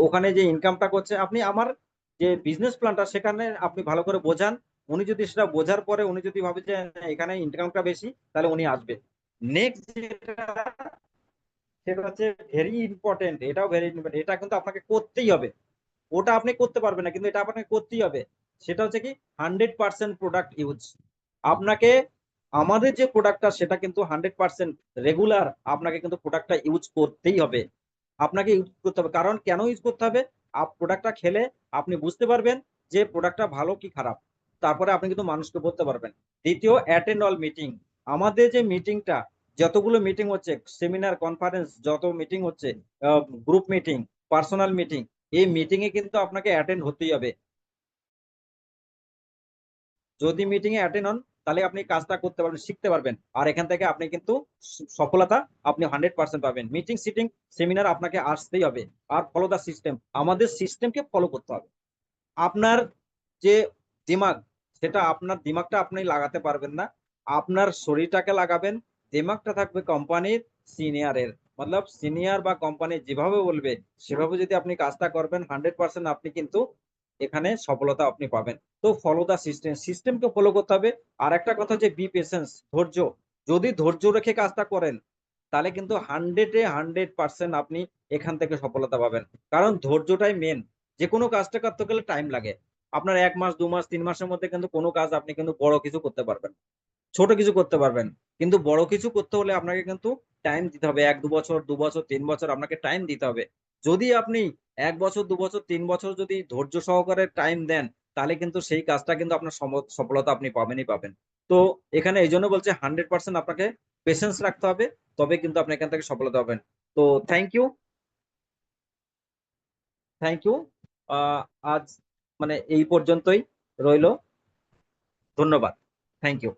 ওখানে যে ইনকামটা করছে, আপনি আমার যে বিজনেস প্ল্যানটা সেখানে আপনি ভালো করে বোঝান। উনি যদি সেটা বোঝার পরে উনি যদি ভাবে যে এখানে ইনকামটা বেশি, তাহলে উনি আসবে। নেক্সট যেটা, সেটা হচ্ছে ভেরি ইম্পর্টেন্ট, এটাও ভেরি ইম্পর্টেন্ট, এটা কিন্তু আপনাকে করতেই হবে। ওটা আপনি করতে পারবেন না কিন্তু এটা আপনাকে করতেই হবে। সেটা হচ্ছে কি 100% প্রোডাক্ট ইউজ। আপনাকে আমাদের যে প্রোডাক্টটা সেটা কিন্তু 100% রেগুলার আপনাকে কিন্তু প্রোডাক্টটা ইউজ করতেই হবে। আপনাকে ইউজ করতে হবে, কারণ কেন ইউজ করতে হবে? প্রোডাক্টটা খেলে আপনি বুঝতে পারবেন যে প্রোডাক্টটা ভালো কি খারাপ। তারপরে আপনি কিন্তু মানুষকে বলতে পারবেন। দ্বিতীয়, অ্যাটেন্ড অল মিটিং। আমাদের যে মিটিংটা, যতগুলো মিটিং হচ্ছে, সেমিনার কনফারেন্স যত মিটিং হচ্ছে, গ্রুপ মিটিং, পার্সোনাল মিটিং, এই মিটিং এ কিন্তু আপনাকে অ্যাটেন্ড হতেই হবে। যদি মিটিং এ অ্যাটেন্ড হন, তাহলে আপনি কাজটা করতে পারবেন, শিখতে পারবেন, আর এখান থেকে আপনি কিন্তু সফলতা আপনি 100% পাবেন। মিটিং সিটিং সেমিনার আপনাকে আসতেই হবে। আর ফলো দা সিস্টেম, আমাদের সিস্টেমকে ফলো করতে হবে। আপনার যে দিমাগ, সেটা আপনার দিমাগটা আপনি লাগাতে পারবেন না, আপনার শরীরটাকে লাগাবেন। দিমাগটা থাকবে কোম্পানির সিনিয়রের, মতলব সিনিয়র বা কোম্পানি যেভাবে বলবে সেভাবে যদি আপনি কাজটা করবেন, 100% আপনি কিন্তু এখানে সফলতা আপনি পাবেন। তো ফলো দা সিস্টেম, সিস্টেমকে ফলো করতে হবে। আর একটা কথা হচ্ছে বি পেশেন্স, ধৈর্য। যদি ধৈর্য রেখে কাজটা করেন, তাহলে কিন্তু 100% আপনি এখান থেকে সফলতা পাবেন। কারণ ধৈর্যটাই মেন। যে কোনো কাজটা করতে গেলে টাইম লাগে। আপনার 1 মাস 2 মাস 3 মাসের মধ্যে কিন্তু কোনো কাজ আপনি কিন্তু বড় কিছু করতে পারবেন, ছোট কিছু করতে পারবেন। কিন্তু বড় কিছু করতে হলে আপনাকে কিন্তু টাইম দিতে হবে, 1 2 বছর 2 বছর 3 বছর আপনাকে টাইম দিতে হবে। যদি আপনি 1 বছর 2 বছর 3 বছর যদি ধৈর্য সহকারে টাইম দেন, তাহলে কিন্তু সেই কাজটা কিন্তু আপনার সফলতা আপনি পাবেনই পাবেন। তো এখানে এই জন্য বলছে 100% আপনাকে পেশেন্স রাখতে হবে, তবে কিন্তু আপনি এখান থেকে সফলতা পাবেন। তো থ্যাংক ইউ, থ্যাংক ইউ। আজ মানে এই পর্যন্তই রইলো। ধন্যবাদ। Thank you.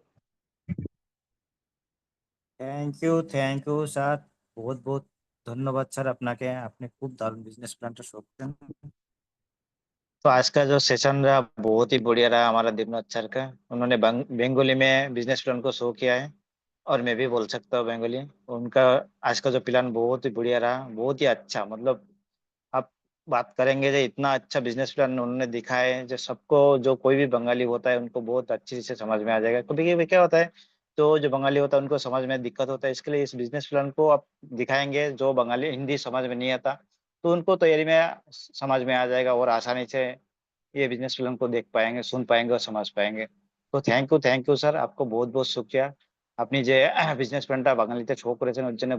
Thank you sir, বহুত বহুত ধন্যবাদ স্যার আপনাকে, আপনি খুব দারুণ বিজনেস প্ল্যানটা শো করেন। तो आज का जो सेशन रहा बहुत ही बढ़िया रहा हमारा दीपनाथ सर का। उन्होंने बंगाली में बिजनेस प्लान को शो किया है और मैं भी बोल सकता हूँ बंगाली। उनका आज का जो प्लान बहुत ही बढ़िया रहा, बहुत ही अच्छा। मतलब आप बात करेंगे जो इतना अच्छा बिजनेस प्लान उन्होंने दिखाया है जो सबको, जो कोई भी बंगाली होता है उनको बहुत अच्छी से समझ में आ जाएगा। कभी कभी क्या होता है, तो जो बंगाली होता है उनको समझ में दिक्कत होता है, इसके लिए इस बिजनेस प्लान को आप दिखाएंगे। जो बंगाली हिंदी समझ में नहीं आता तो उनको तैयारी में समझ में आ जाएगा और आसानी से ये बिजनेस प्लान को देख पाएंगे, सुन पाएंगे और समझ पाएंगे। तो थैंक यू सर, आपको बहुत बहुत शुक्रिया। আপনি যে বিজনেস প্ল্যানটা বাঙালিতে শো করেছেন ওর জন্য